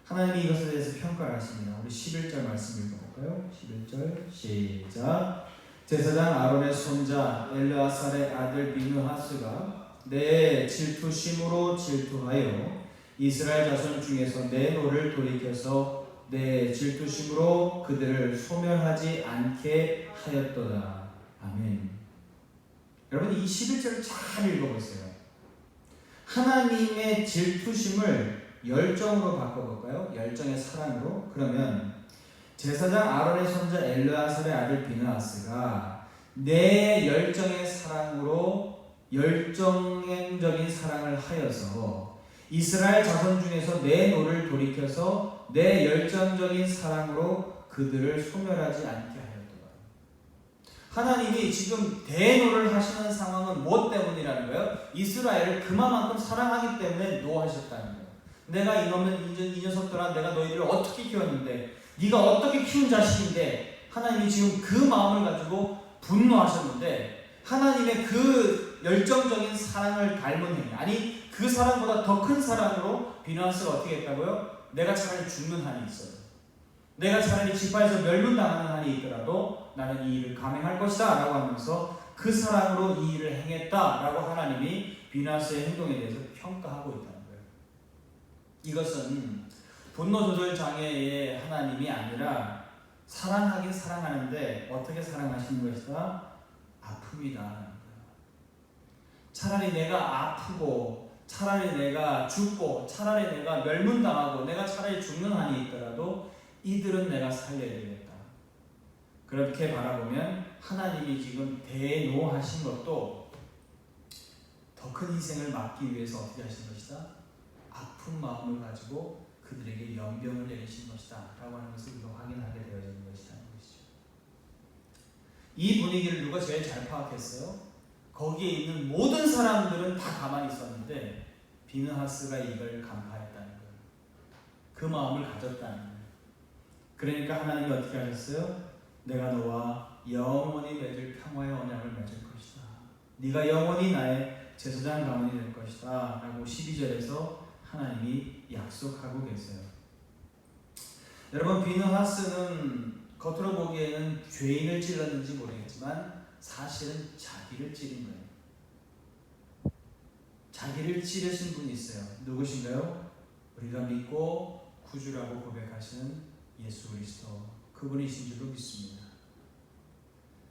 하나님이 이것에 대해서 평가를 하십니다. 우리 11절 말씀 읽어볼까요? 11절 시작. 제사장 아론의 손자 엘르아살의 아들 비느하스가 내 질투심으로 질투하여 이스라엘 자손 중에서 내 노를 돌이켜서 내 질투심으로 그들을 소멸하지 않게 하였도다. 아멘. 여러분 이 11절을 잘 읽어보세요. 하나님의 질투심을 열정으로 바꿔볼까요? 열정의 사랑으로. 그러면 제사장 아론의 손자 엘르아살의 아들 비느하스가 내 열정의 사랑으로 열정적인 사랑을 하여서 이스라엘 자손 중에서 내 노를 돌이켜서 내 열정적인 사랑으로 그들을 소멸하지 않게 하였도다. 하나님이 지금 대노를 하시는 상황은 무엇 때문이라는 거예요? 이스라엘을 그만큼 사랑하기 때문에 노하셨다는 거예요. 내가 이 녀석들아 내가 너희들을 어떻게 키웠는데 네가 어떻게 키운 자식인데 하나님이 지금 그 마음을 가지고 분노하셨는데 하나님의 그 열정적인 사랑을 닮은 행위 아니 그 사랑보다 더 큰 사랑으로 비누하스가 어떻게 했다고요? 내가 차라리 죽는 한이 있어요. 내가 차라리 지파에서 멸문당하는 한이 있더라도 나는 이 일을 감행할 것이다 라고 하면서 그 사랑으로 이 일을 행했다 라고 하나님이 비누하스의 행동에 대해서 평가하고 있다는 거예요. 이것은 분노 조절 장애의 하나님이 아니라 사랑하긴 사랑하는데 어떻게 사랑하시는 것이다? 아픔이다. 차라리 내가 아프고 차라리 내가 죽고 차라리 내가 멸문당하고 내가 차라리 죽는 한이 있더라도 이들은 내가 살려야 되겠다. 그렇게 바라보면 하나님이 지금 대노하신 것도 더 큰 희생을 막기 위해서 어떻게 하신 것이다? 아픈 마음을 가지고 그들에게 연병을 내리신 것이다 라고 하는 것을 우리가 확인하게 되어지는 것이라는 것이죠. 이 분위기를 누가 제일 잘 파악했어요? 거기에 있는 모든 사람들은 다 가만히 있었는데 비느하스가 이걸 간파했다는 거예요. 그 마음을 가졌다는 거예요. 그러니까 하나님이 어떻게 하셨어요? 내가 너와 영원히 맺을 평화의 언약을 맺을 것이다. 네가 영원히 나의 제사장 가문이 될 것이다 라고 12절에서 하나님이 약속하고 계세요. 여러분 비느하스는 겉으로 보기에는 죄인을 찔렀는지 모르겠지만 사실은 자기를 찌른 거예요. 자기를 찌르신 분이 있어요. 누구신가요? 우리가 믿고 구주라고 고백하시는 예수 그리스도 그분이신 줄로 믿습니다.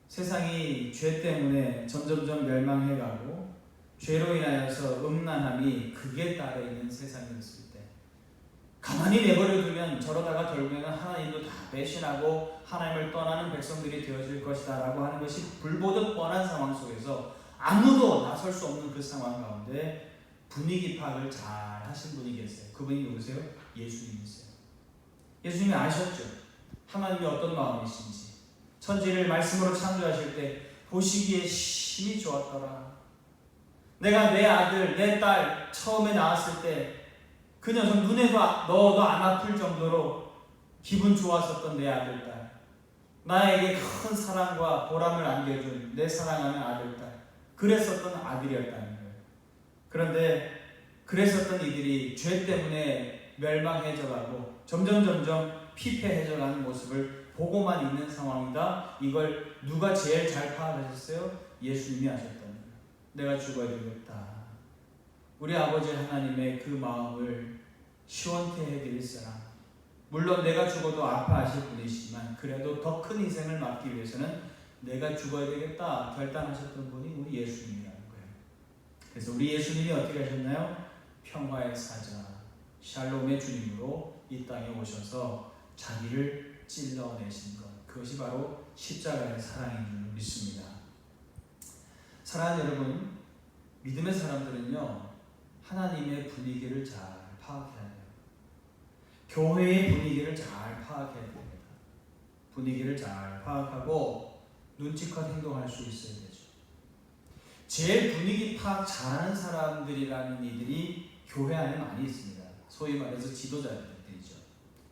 세상이 죄 때문에 점점점 멸망해가고 죄로 인하여서 음란함이 극에 따라 있는 세상이었을 때 가만히 내버려두면 저러다가 결국에는 하나님도 다 배신하고 하나님을 떠나는 백성들이 되어질 것이다 라고 하는 것이 불보듯 뻔한 상황 속에서 아무도 나설 수 없는 그 상황 가운데 분위기 파악을 잘 하신 분이 계세요. 그분이 누구세요? 예수님이세요. 예수님이 아셨죠? 하나님이 어떤 마음이신지 천지를 말씀으로 창조하실 때 보시기에 심히 좋았더라. 내가 내 아들, 내 딸 처음에 나왔을 때 그 녀석 눈에도 넣어도 안 아플 정도로 기분 좋았었던 내 아들, 딸 나에게 큰 사랑과 보람을 안겨준 내 사랑하는 아들, 딸 그랬었던 아들이었다는 거예요. 그런데 그랬었던 이들이 죄 때문에 멸망해져가고 점점 피폐해져가는 모습을 보고만 있는 상황이다. 이걸 누가 제일 잘 파악하셨어요? 예수님이 하셨다는 거예요. 내가 죽어야 되겠다. 우리 아버지 하나님의 그 마음을 시원케 해드릴 사람 물론 내가 죽어도 아파하실 분이시지만 그래도 더 큰 희생을 막기 위해서는 내가 죽어야 되겠다 결단하셨던 분이 우리 예수님이라는 거예요. 그래서 우리 예수님이 어떻게 하셨나요? 평화의 사자 샬롬의 주님으로 이 땅에 오셔서 자기를 찔러내신 것 그것이 바로 십자가의 사랑인 줄 믿습니다. 사랑하는 여러분 믿음의 사람들은요 하나님의 분위기를 잘 파악해야 돼요. 교회의 분위기를 잘 파악해야 됩니다. 분위기를 잘 파악하고 눈치껏 행동할 수 있어야 되죠. 제일 분위기 파악 잘하는 사람들이라는 이들이 교회 안에 많이 있습니다. 소위 말해서 지도자들이죠.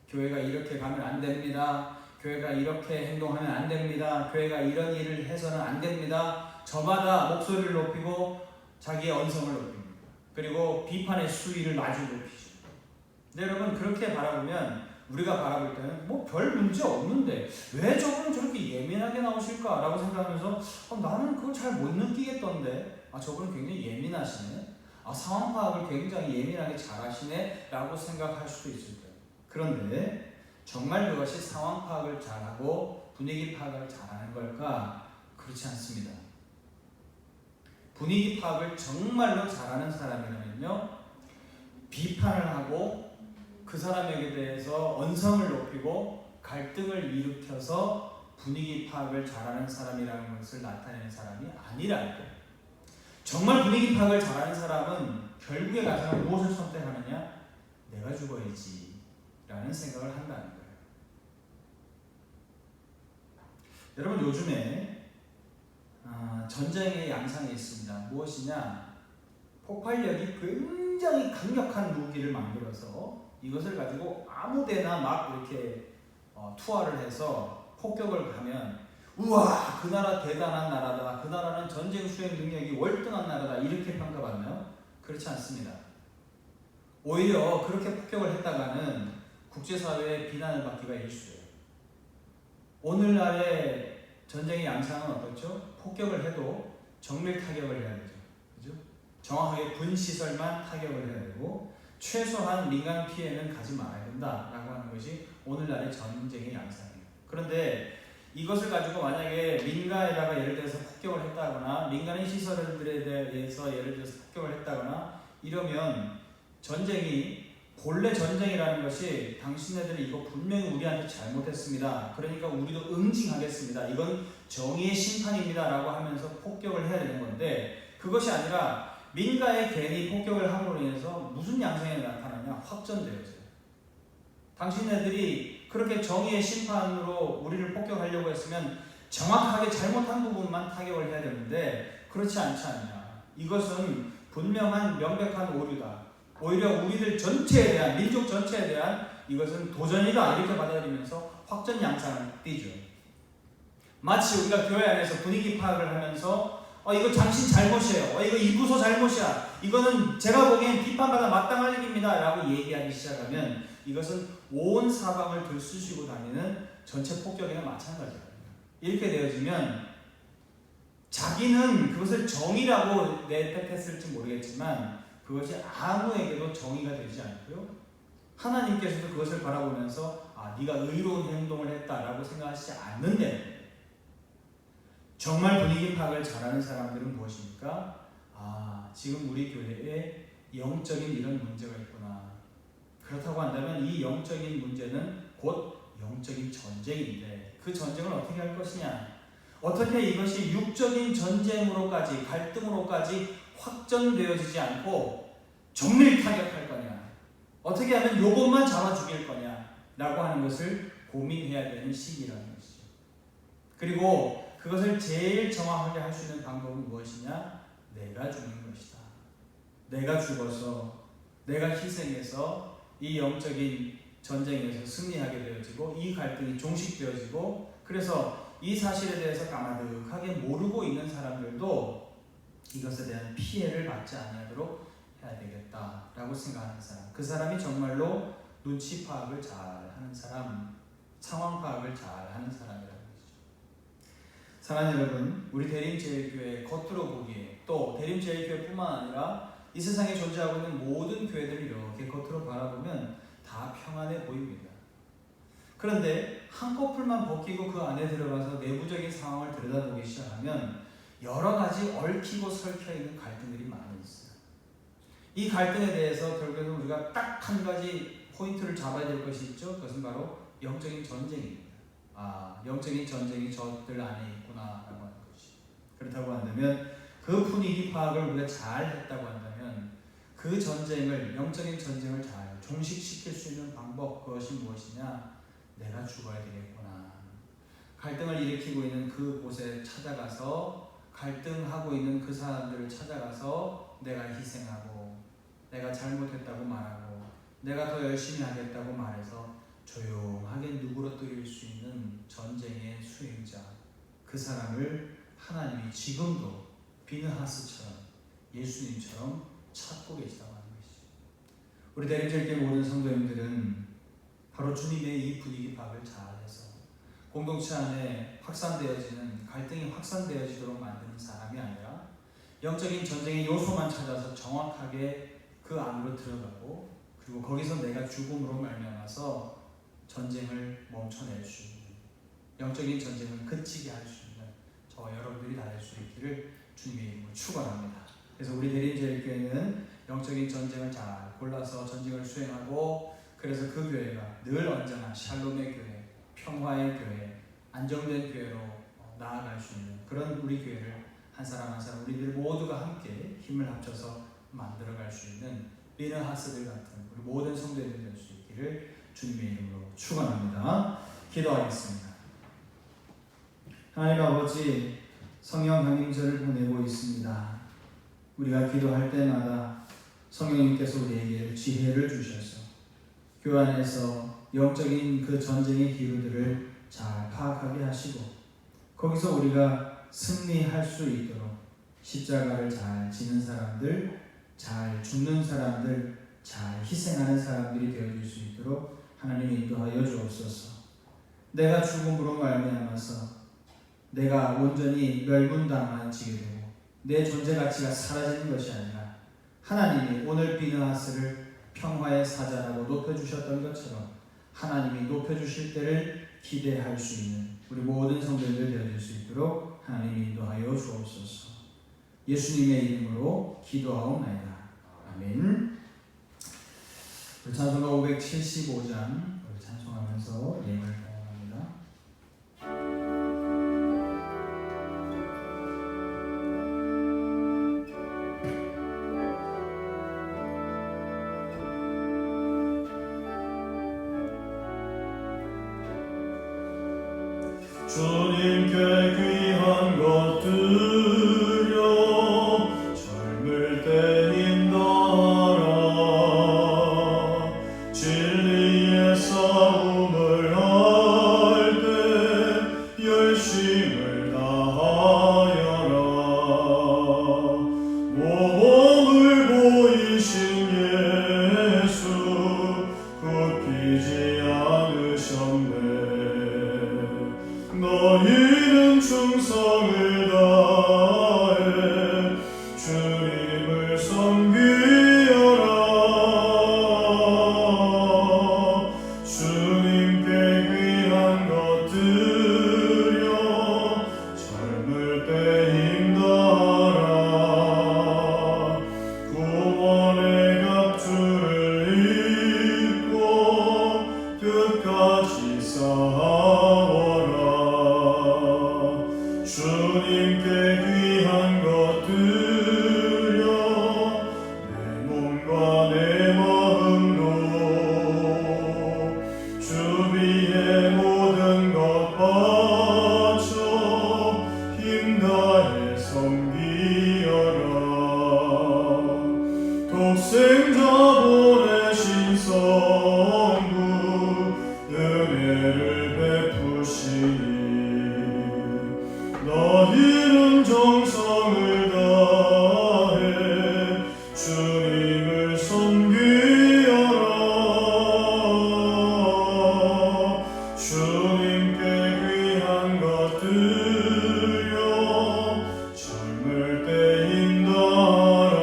교회가 이렇게 가면 안 됩니다. 교회가 이렇게 행동하면 안 됩니다. 교회가 이런 일을 해서는 안 됩니다. 저마다 목소리를 높이고 자기의 언성을 높입니다. 그리고 비판의 수위를 아주 높이죠. 근데 여러분 그렇게 바라보면 우리가 바라볼 때는 뭐 별 문제 없는데 왜 저분은 저렇게 예민하게 나오실까 라고 생각하면서 나는 그걸 잘 못 느끼겠던데 저분은 굉장히 예민하시네 상황 파악을 굉장히 예민하게 잘하시네 라고 생각할 수도 있을 거예요. 그런데 정말 그것이 상황 파악을 잘하고 분위기 파악을 잘하는 걸까? 그렇지 않습니다. 분위기 파악을 정말로 잘하는 사람이라면요 비판을 하고 그 사람에게 대해서 언성을 높이고 갈등을 일으켜서 분위기 파악을 잘하는 사람이라는 것을 나타내는 사람이 아니라는 거예요. 정말 분위기 파악을 잘하는 사람은 결국에 가서는 무엇을 선택하느냐? 내가 죽어야지 라는 생각을 한다는 거예요. 여러분 요즘에 전쟁의 양상이 있습니다. 무엇이냐? 폭발력이 굉장히 강력한 무기를 만들어서 이것을 가지고 아무데나 막 이렇게 투하를 해서 폭격을 가면 우와 그 나라 대단한 나라다, 그 나라는 전쟁 수행 능력이 월등한 나라다 이렇게 평가받나요? 그렇지 않습니다. 오히려 그렇게 폭격을 했다가는 국제사회의 비난을 받기가 일쑤예요. 오늘날의 전쟁의 양상은 어떻죠? 폭격을 해도 정밀 타격을 해야 되죠. 그죠? 정확하게 군 시설만 타격을 해야 되고 최소한 민간 피해는 가지 말아야 된다라고 하는 것이 오늘날의 전쟁의 양상이에요. 그런데 이것을 가지고 만약에 민간에다가 예를 들어서 폭격을 했다거나 민간의 시설들에 대해서 예를 들어서 폭격을 했다거나 이러면 전쟁이 본래 전쟁이라는 것이 당신네들이 이거 분명히 우리한테 잘못했습니다. 그러니까 우리도 응징하겠습니다. 이건 정의의 심판입니다. 라고 하면서 폭격을 해야 되는 건데 그것이 아니라 민가에 괜히 폭격을 함으로 인해서 무슨 양상이 나타나냐? 확전되어져요. 당신네들이 그렇게 정의의 심판으로 우리를 폭격하려고 했으면 정확하게 잘못한 부분만 타격을 해야 되는데 그렇지 않지 않냐. 이것은 분명한 명백한 오류다. 오히려 우리들 전체에 대한 민족 전체에 대한 이것은 도전이다 이렇게 받아들이면서 확전 양상을 띠죠. 마치 우리가 교회 안에서 분위기 파악을 하면서 이거 당신 잘못이에요. 이거 이 부서 잘못이야. 이거는 제가 보기엔 비판받아 마땅할 일입니다. 라고 얘기하기 시작하면 이것은 온 사방을 들쑤시고 다니는 전체 폭격이나 마찬가지입니다. 이렇게 되어지면 자기는 그것을 정의라고 내택했을지 모르겠지만 그것이 아무에게도 정의가 되지 않고요. 하나님께서도 그것을 바라보면서 네가 의로운 행동을 했다라고 생각하시지 않는데 정말 분위기 파악을 잘하는 사람들은 무엇입니까? 지금 우리 교회에 영적인 이런 문제가 있구나. 그렇다고 한다면 이 영적인 문제는 곧 영적인 전쟁인데 그 전쟁을 어떻게 할 것이냐? 어떻게 이것이 육적인 전쟁으로까지 갈등으로까지 확전되어지지 않고 정밀 타격할 거냐? 어떻게 하면 요것만 잡아 죽일 거냐? 라고 하는 것을 고민해야 되는 시기라는 것이죠. 그리고 그것을 제일 정확하게 할 수 있는 방법은 무엇이냐? 내가 죽는 것이다. 내가 죽어서 내가 희생해서 이 영적인 전쟁에서 승리하게 되어지고 이 갈등이 종식되어지고 그래서 이 사실에 대해서 까마득하게 모르고 있는 사람들도 이것에 대한 피해를 받지 아니하도록 해야 되겠다라고 생각하는 사람, 그 사람이 정말로 눈치 파악을 잘하는 사람, 상황 파악을 잘하는 사람이라는 것이죠. 사랑하는 여러분, 우리 대림제일교회 겉으로 보기에 또 대림제일교회뿐만 아니라 이 세상에 존재하고 있는 모든 교회들을 이렇게 겉으로 바라보면 다 평안해 보입니다. 그런데 한꺼풀만 벗기고 그 안에 들어가서 내부적인 상황을 들여다보기 시작하면 여러 가지 얽히고 설켜 있는 갈등들이 많이 있어요. 이 갈등에 대해서 결국에는 우리가 딱 한 가지 포인트를 잡아야 될 것이 있죠. 그것은 바로 영적인 전쟁입니다. 영적인 전쟁이 저들 안에 있구나라고 하는 것이. 그렇다고 한다면 그 분위기 파악을 우리가 잘 했다고 한다면 그 전쟁을, 영적인 전쟁을 잘 종식시킬 수 있는 방법, 그것이 무엇이냐? 내가 죽어야 되겠구나. 갈등을 일으키고 있는 그 곳에 찾아가서 갈등하고 있는 그 사람들을 찾아가서 내가 희생하고 내가 잘못했다고 말하고 내가 더 열심히 하겠다고 말해서 조용하게 누그러뜨릴 수 있는 전쟁의 수행자, 그 사람을 하나님이 지금도 비느하스처럼 예수님처럼 찾고 계시다고 하는 것이죠. 우리 대림제일교회 모든 성도님들은 바로 주님의 이 분위기 파악을 잘해서 공동체 안에 확산되어지는 갈등이 확산되어지도록 만드는 사람이 아니라 영적인 전쟁의 요소만 찾아서 정확하게 그 안으로 들어가고 그리고 거기서 내가 죽음으로 말미암아서 전쟁을 멈춰낼 수 있는, 영적인 전쟁을 그치게 할 수 있는 저와 여러분들이 다 될 수 있기를 주님의 이름으로 축원합니다. 그래서 우리 대림제일교회는 영적인 전쟁을 잘 골라서 전쟁을 수행하고 그래서 그 교회가 늘 언제나 샬롬의 교회, 평화의 교회, 안정된 교회로 나아갈 수 있는 그런 우리 교회를 한 사람 한 사람 우리들 모두가 함께 힘을 합쳐서 만들어갈 수 있는 비느하스들 같은 우리 모든 성도들이 될 수 있기를 주님의 이름으로 축원합니다. 기도하겠습니다. 하나님 아버지, 성령 강림절을 보내고 있습니다. 우리가 기도할 때마다 성령님께서 우리에게 지혜를 주셔서 교회 안에서 영적인 그 전쟁의 기류들을 잘 파악하게 하시고 거기서 우리가 승리할 수 있도록 십자가를 잘 지는 사람들, 잘 죽는 사람들, 잘 희생하는 사람들이 되어줄 수 있도록 하나님 인도하여 주옵소서. 내가 죽음으로 말미암아서 내가 온전히 멸문당하지게 되고 내 존재 가치가 사라지는 것이 아니라 하나님이 오늘 비느하스를 평화의 사자라고 높여주셨던 것처럼 하나님이 높여주실 때를 기대할 수 있는 우리 모든 성도들 되어줄 수 있도록 하나님 인도하여 주옵소서. 예수님의 이름으로 기도하옵나이다. 아멘. 우리 찬송가 575장 찬송하면서 예물 봉헌합니다. 주님께 귀한 것들여 젊을 때 인도하라. 진리의 싸움을 할 때 열심을 다하여라. 모범을 보이신 예수 굽히지 않으셨네. 너희는 충성을 다해 주님을 섬기여라. 주님께 귀한 것들여 젊을 때 힘다하라. 구원의 갑주를 입고 끝까지 싸워라. 주님께 귀한 것들여 내 몸과 내 마음도 주위의 모든 것 바쳐 힘다해 섬기여라. 독생자 보내신 성부 은혜를 베푸시니 너희는 정성을 다해 주님을 섬기여라. 주님께 귀한 것들여 젊을 때 힘다하라.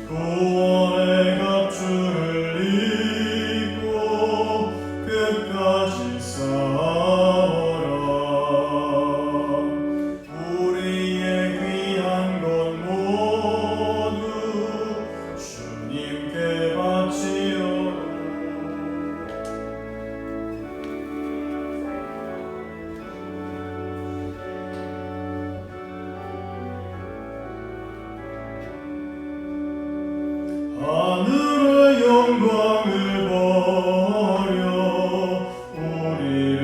구원의 갑주를 입고 끝까지 싸워라. 우리의 귀한 것 모두 주님께 바치어라. 하늘의 영광을 버려 우리를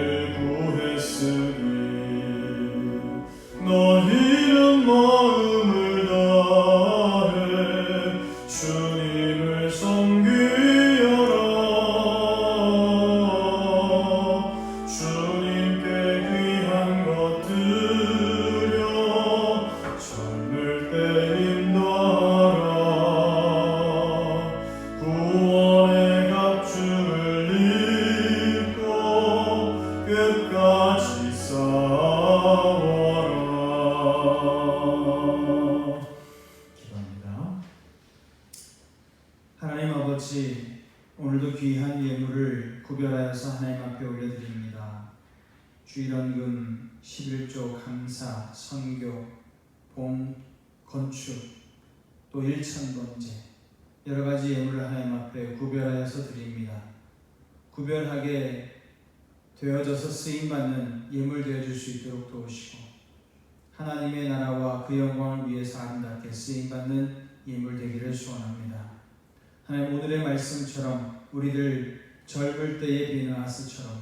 구했으니 너희는 마음을 다해 주님을 섬기여라. 주님께 귀한 것들여 젊을 때 인도하라. 구원의 갑주를 입고 끝까지 싸워라. 기도합니다. 하나님 아버지, 오늘도 귀한 예물을 구별하여서 하나님 앞에 올려드립니다. 주일원금, 11조 강사, 선교, 봉, 건축, 또 일천번제 여러 가지 예물을 하나님 앞에 구별하여서 드립니다. 구별하게 되어져서 쓰임받는 예물 되어줄 수 있도록 도우시고 하나님의 나라와 그 영광을 위해서 아름답게 쓰임받는 예물 되기를 소원합니다. 하나님, 오늘의 말씀처럼 우리들 젊을 때의 비느하스처럼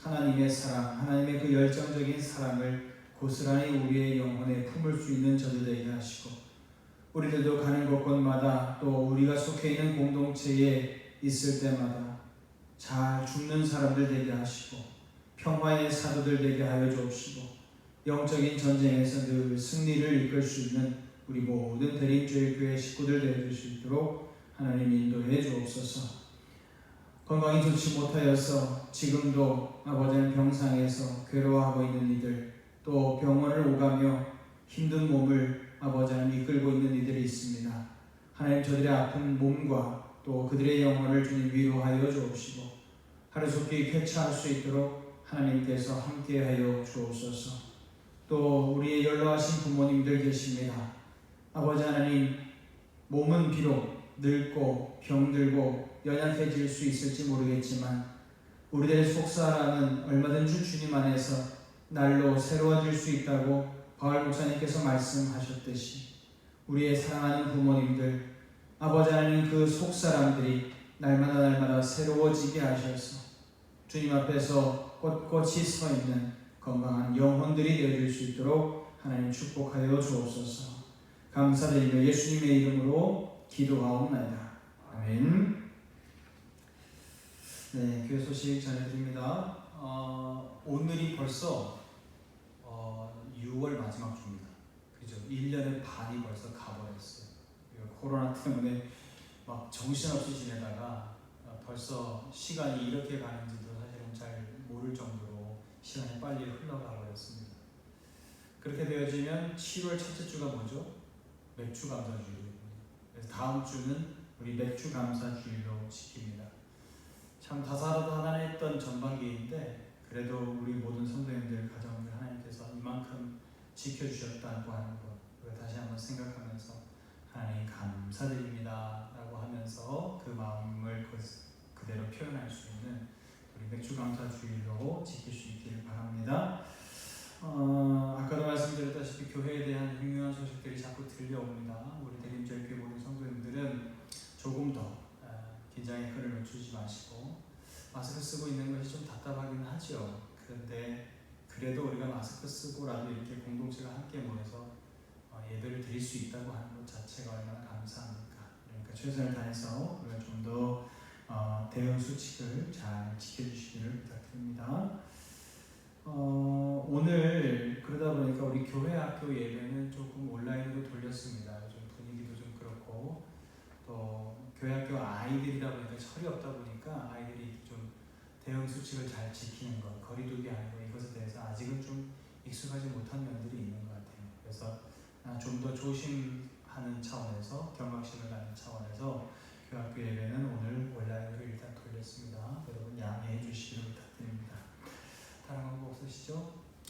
하나님의 사랑, 하나님의 그 열정적인 사랑을 고스란히 우리의 영혼에 품을 수 있는 저들 되게 하시고, 우리들도 가는 곳곳마다 또 우리가 속해 있는 공동체에 있을 때마다 잘 죽는 사람들 되게 하시고, 평화의 사도들 되게 하여 주옵시고, 영적인 전쟁에서 늘 승리를 이끌 수 있는 우리 모든 대림교회 식구들 되어줄 수 있도록 하나님 인도해 주옵소서. 건강이 좋지 못하여서 지금도 아버지는 병상에서 괴로워하고 있는 이들, 또 병원을 오가며 힘든 몸을 아버지 하나님 이끌고 있는 이들이 있습니다. 하나님 저들의 아픈 몸과 또 그들의 영혼을 주님 위로하여 주옵시고, 하루속히 쾌차할 수 있도록 하나님께서 함께하여 주옵소서. 또 우리의 연로하신 부모님들 계십니다. 아버지 하나님, 몸은 비록 늙고 병들고 연약해질 수 있을지 모르겠지만 우리들의 속사람은 얼마든지 주님 안에서 날로 새로워질 수 있다고 바울 목사님께서 말씀하셨듯이, 우리의 사랑하는 부모님들, 아버지 하나님 그 속사람들이 날마다 새로워지게 하셔서 주님 앞에서 꼿꼿이 서 있는 건강한 영혼들이 되어줄 수 있도록 하나님 축복하여 주옵소서. 감사드리며 예수님의 이름으로 기도하옵나이다. 아멘. 네, 교회 소식 전해드립니다. 오늘이 벌써 6월 마지막 주입니다. 그죠? 1년의 반이 벌써 가버렸어요. 코로나 때문에 막 정신없이 지내다가 벌써 시간이 이렇게 가는지도 사실은 잘 모를 정도로 시간이 빨리 흘러가 버렸습니다. 그렇게 되어지면 7월 첫째 주가 뭐죠? 맥주 감사 주일이거든요. 그래서 다음 주는 우리 맥주 감사 주일로 지킵니다. 참 다사다난했던 전반기인데 그래도 우리 모든 성도님들 가정을 하나님께서 이만큼 지켜주셨다고 하는 것, 우리가 다시 한번 생각하면서 하나님 감사드립니다 라고 하면서 그 마음을 그대로 표현할 수 있는 우리 맥주 감사 주일로 지킬 수 있기를 바랍니다. 아까도 말씀드렸다시피 교회에 대한 흉흉한 소식들이 자꾸 들려옵니다. 우리 대림절교회 모든 성도님들은 조금 더 긴장의 끈을 놓치지 마시고, 마스크 쓰고 있는 것이 좀 답답하긴 하죠. 그런데 그래도 우리가 마스크 쓰고라도 이렇게 공동체가 함께 모여서 예배를 드릴 수 있다고 하는 것 자체가 얼마나 감사합니까? 그러니까 최선을 다해서 우리가 좀 더 대응 수칙을 잘 지켜주시기를 부탁드립니다. 오늘 그러다 보니까 우리 교회 학교 예배는 조금 온라인으로 돌렸습니다. 좀 분위기도 좀 그렇고, 또 교회 학교 아이들이다 보니까 철이 없다 보니까 아이들이 좀 대응 수칙을 잘 지키는 것, 거리두기 하는 것, 이것에 대해서 아직은 좀 익숙하지 못한 면들이 있는 것 같아요. 그래서 좀 더 조심하는 차원에서, 경각심을 갖는 차원에서 교회 학교 예배는 오늘 온라인으로 일단 돌렸습니다. 여러분 양해해 주시기를 부탁드립니다. 다른 거 없으시죠?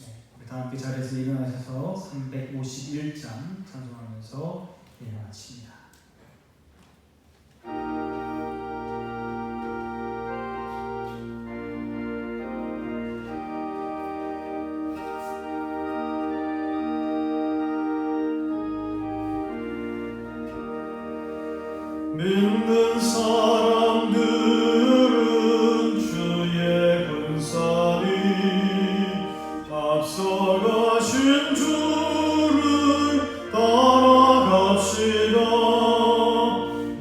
네, 우리 다 함께 자리에서 일어나셔서 351장 찬송하면서 예배 마칩니다. 믿는 사람들은 주의 군사니 앞서가신 주를 따라갑시다.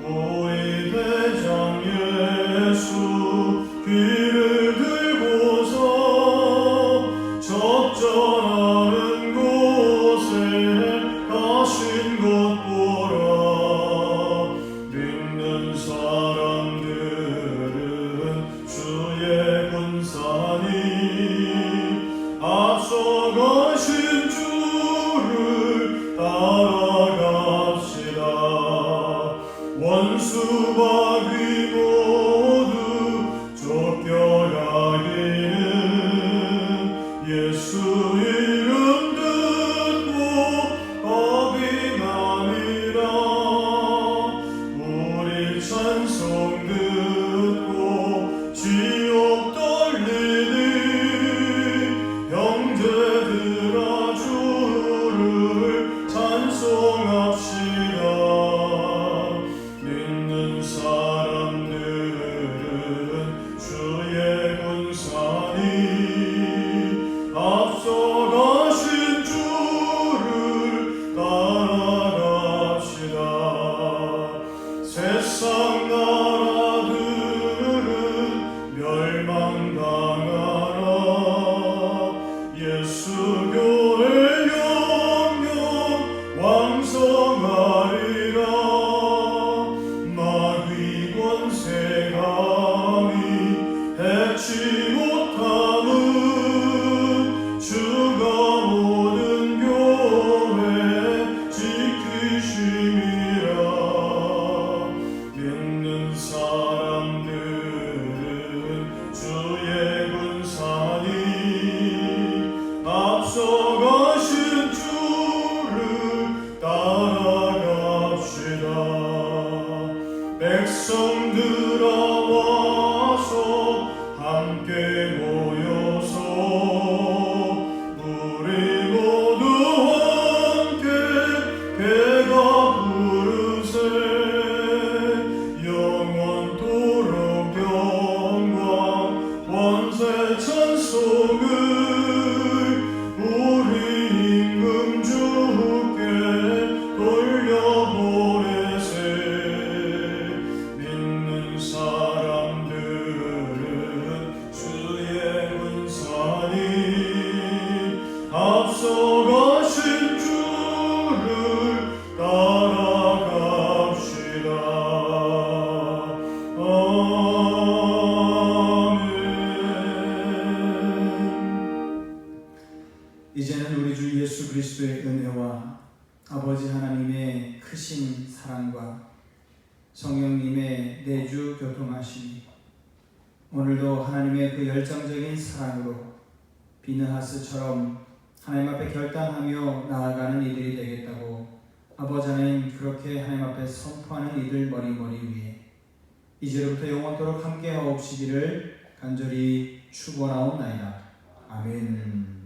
우리 대장 예수 귀를 들고서 적절하는 곳에 가신 것 보라. 사람들은 주의 군사니 앞서가신 주를 따라갑시다. 원수 바귀 모두 쫓겨가기는 예수 이름 듣고 겁이 나니라. 찬송 듣고 지옥 떨리니 형제들아 주를 찬송합시다. 믿는 사람들은 주의 군사니 앞서가신 주의 은혜와 아버지 하나님의 크신 사랑과 성령님의 내주 교통하심이 오늘도 하나님의 그 열정적인 사랑으로 비느하스처럼 하나님 앞에 결단하며 나아가는 이들이 되겠다고 아버지 하나님 그렇게 하나님 앞에 선포하는 이들 머리 위에 이제로부터 영원토록 함께하옵시기를 간절히 축원하옵나이다. 아멘.